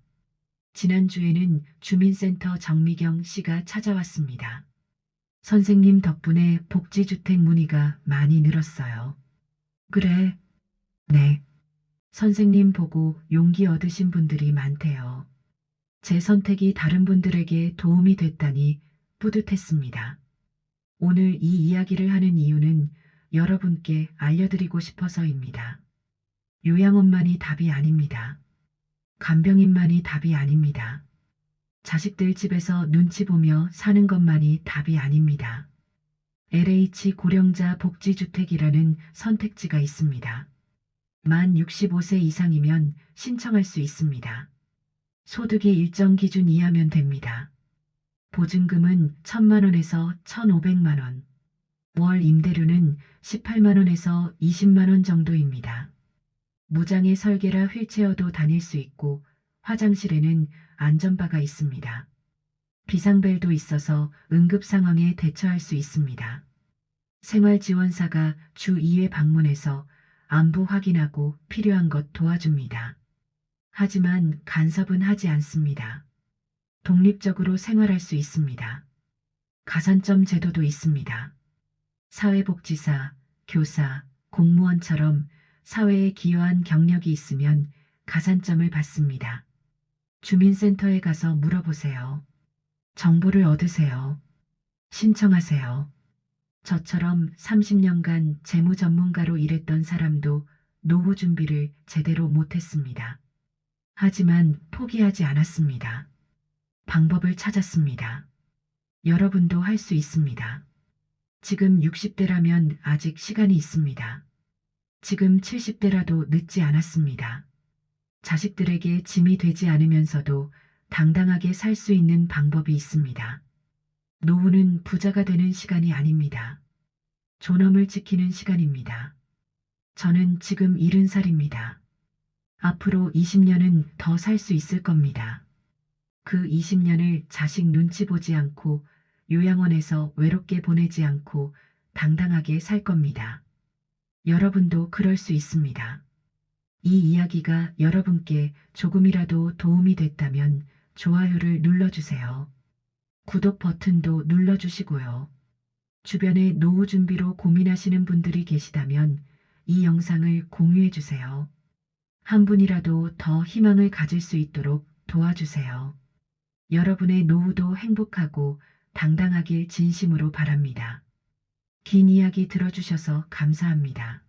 지난주에는 주민센터 정미경 씨가 찾아왔습니다. 선생님 덕분에 복지주택 문의가 많이 늘었어요. 그래, 네. 선생님 보고 용기 얻으신 분들이 많대요. 제 선택이 다른 분들에게 도움이 됐다니 뿌듯했습니다. 오늘 이 이야기를 하는 이유는 여러분께 알려드리고 싶어서입니다. 요양원만이 답이 아닙니다. 간병인만이 답이 아닙니다. 자식들 집에서 눈치 보며 사는 것만이 답이 아닙니다. LH 고령자 복지주택이라는 선택지가 있습니다. 만 65세 이상이면 신청할 수 있습니다. 소득이 일정 기준 이하면 됩니다. 보증금은 1,000만 원에서 1,500만 원. 월 임대료는 18만 원에서 20만 원 정도입니다. 무장애 설계라 휠체어도 다닐 수 있고 화장실에는 안전바가 있습니다. 비상벨도 있어서 응급 상황에 대처할 수 있습니다. 생활지원사가 주 2회 방문해서 안부 확인하고 필요한 것 도와줍니다. 하지만 간섭은 하지 않습니다. 독립적으로 생활할 수 있습니다. 가산점 제도도 있습니다. 사회복지사, 교사, 공무원처럼 사회에 기여한 경력이 있으면 가산점을 받습니다. 주민센터에 가서 물어보세요. 정보를 얻으세요. 신청하세요. 저처럼 30년간 재무 전문가로 일했던 사람도 노후 준비를 제대로 못했습니다. 하지만 포기하지 않았습니다. 방법을 찾았습니다. 여러분도 할 수 있습니다. 지금 60대라면 아직 시간이 있습니다. 지금 70대라도 늦지 않았습니다. 자식들에게 짐이 되지 않으면서도 당당하게 살 수 있는 방법이 있습니다. 노후는 부자가 되는 시간이 아닙니다. 존엄을 지키는 시간입니다. 저는 지금 70살입니다. 앞으로 20년은 더 살 수 있을 겁니다. 그 20년을 자식 눈치 보지 않고 요양원에서 외롭게 보내지 않고 당당하게 살 겁니다. 여러분도 그럴 수 있습니다. 이 이야기가 여러분께 조금이라도 도움이 됐다면 좋아요를 눌러주세요. 구독 버튼도 눌러주시고요. 주변에 노후 준비로 고민하시는 분들이 계시다면 이 영상을 공유해주세요. 한 분이라도 더 희망을 가질 수 있도록 도와주세요. 여러분의 노후도 행복하고 당당하길 진심으로 바랍니다. 긴 이야기 들어주셔서 감사합니다.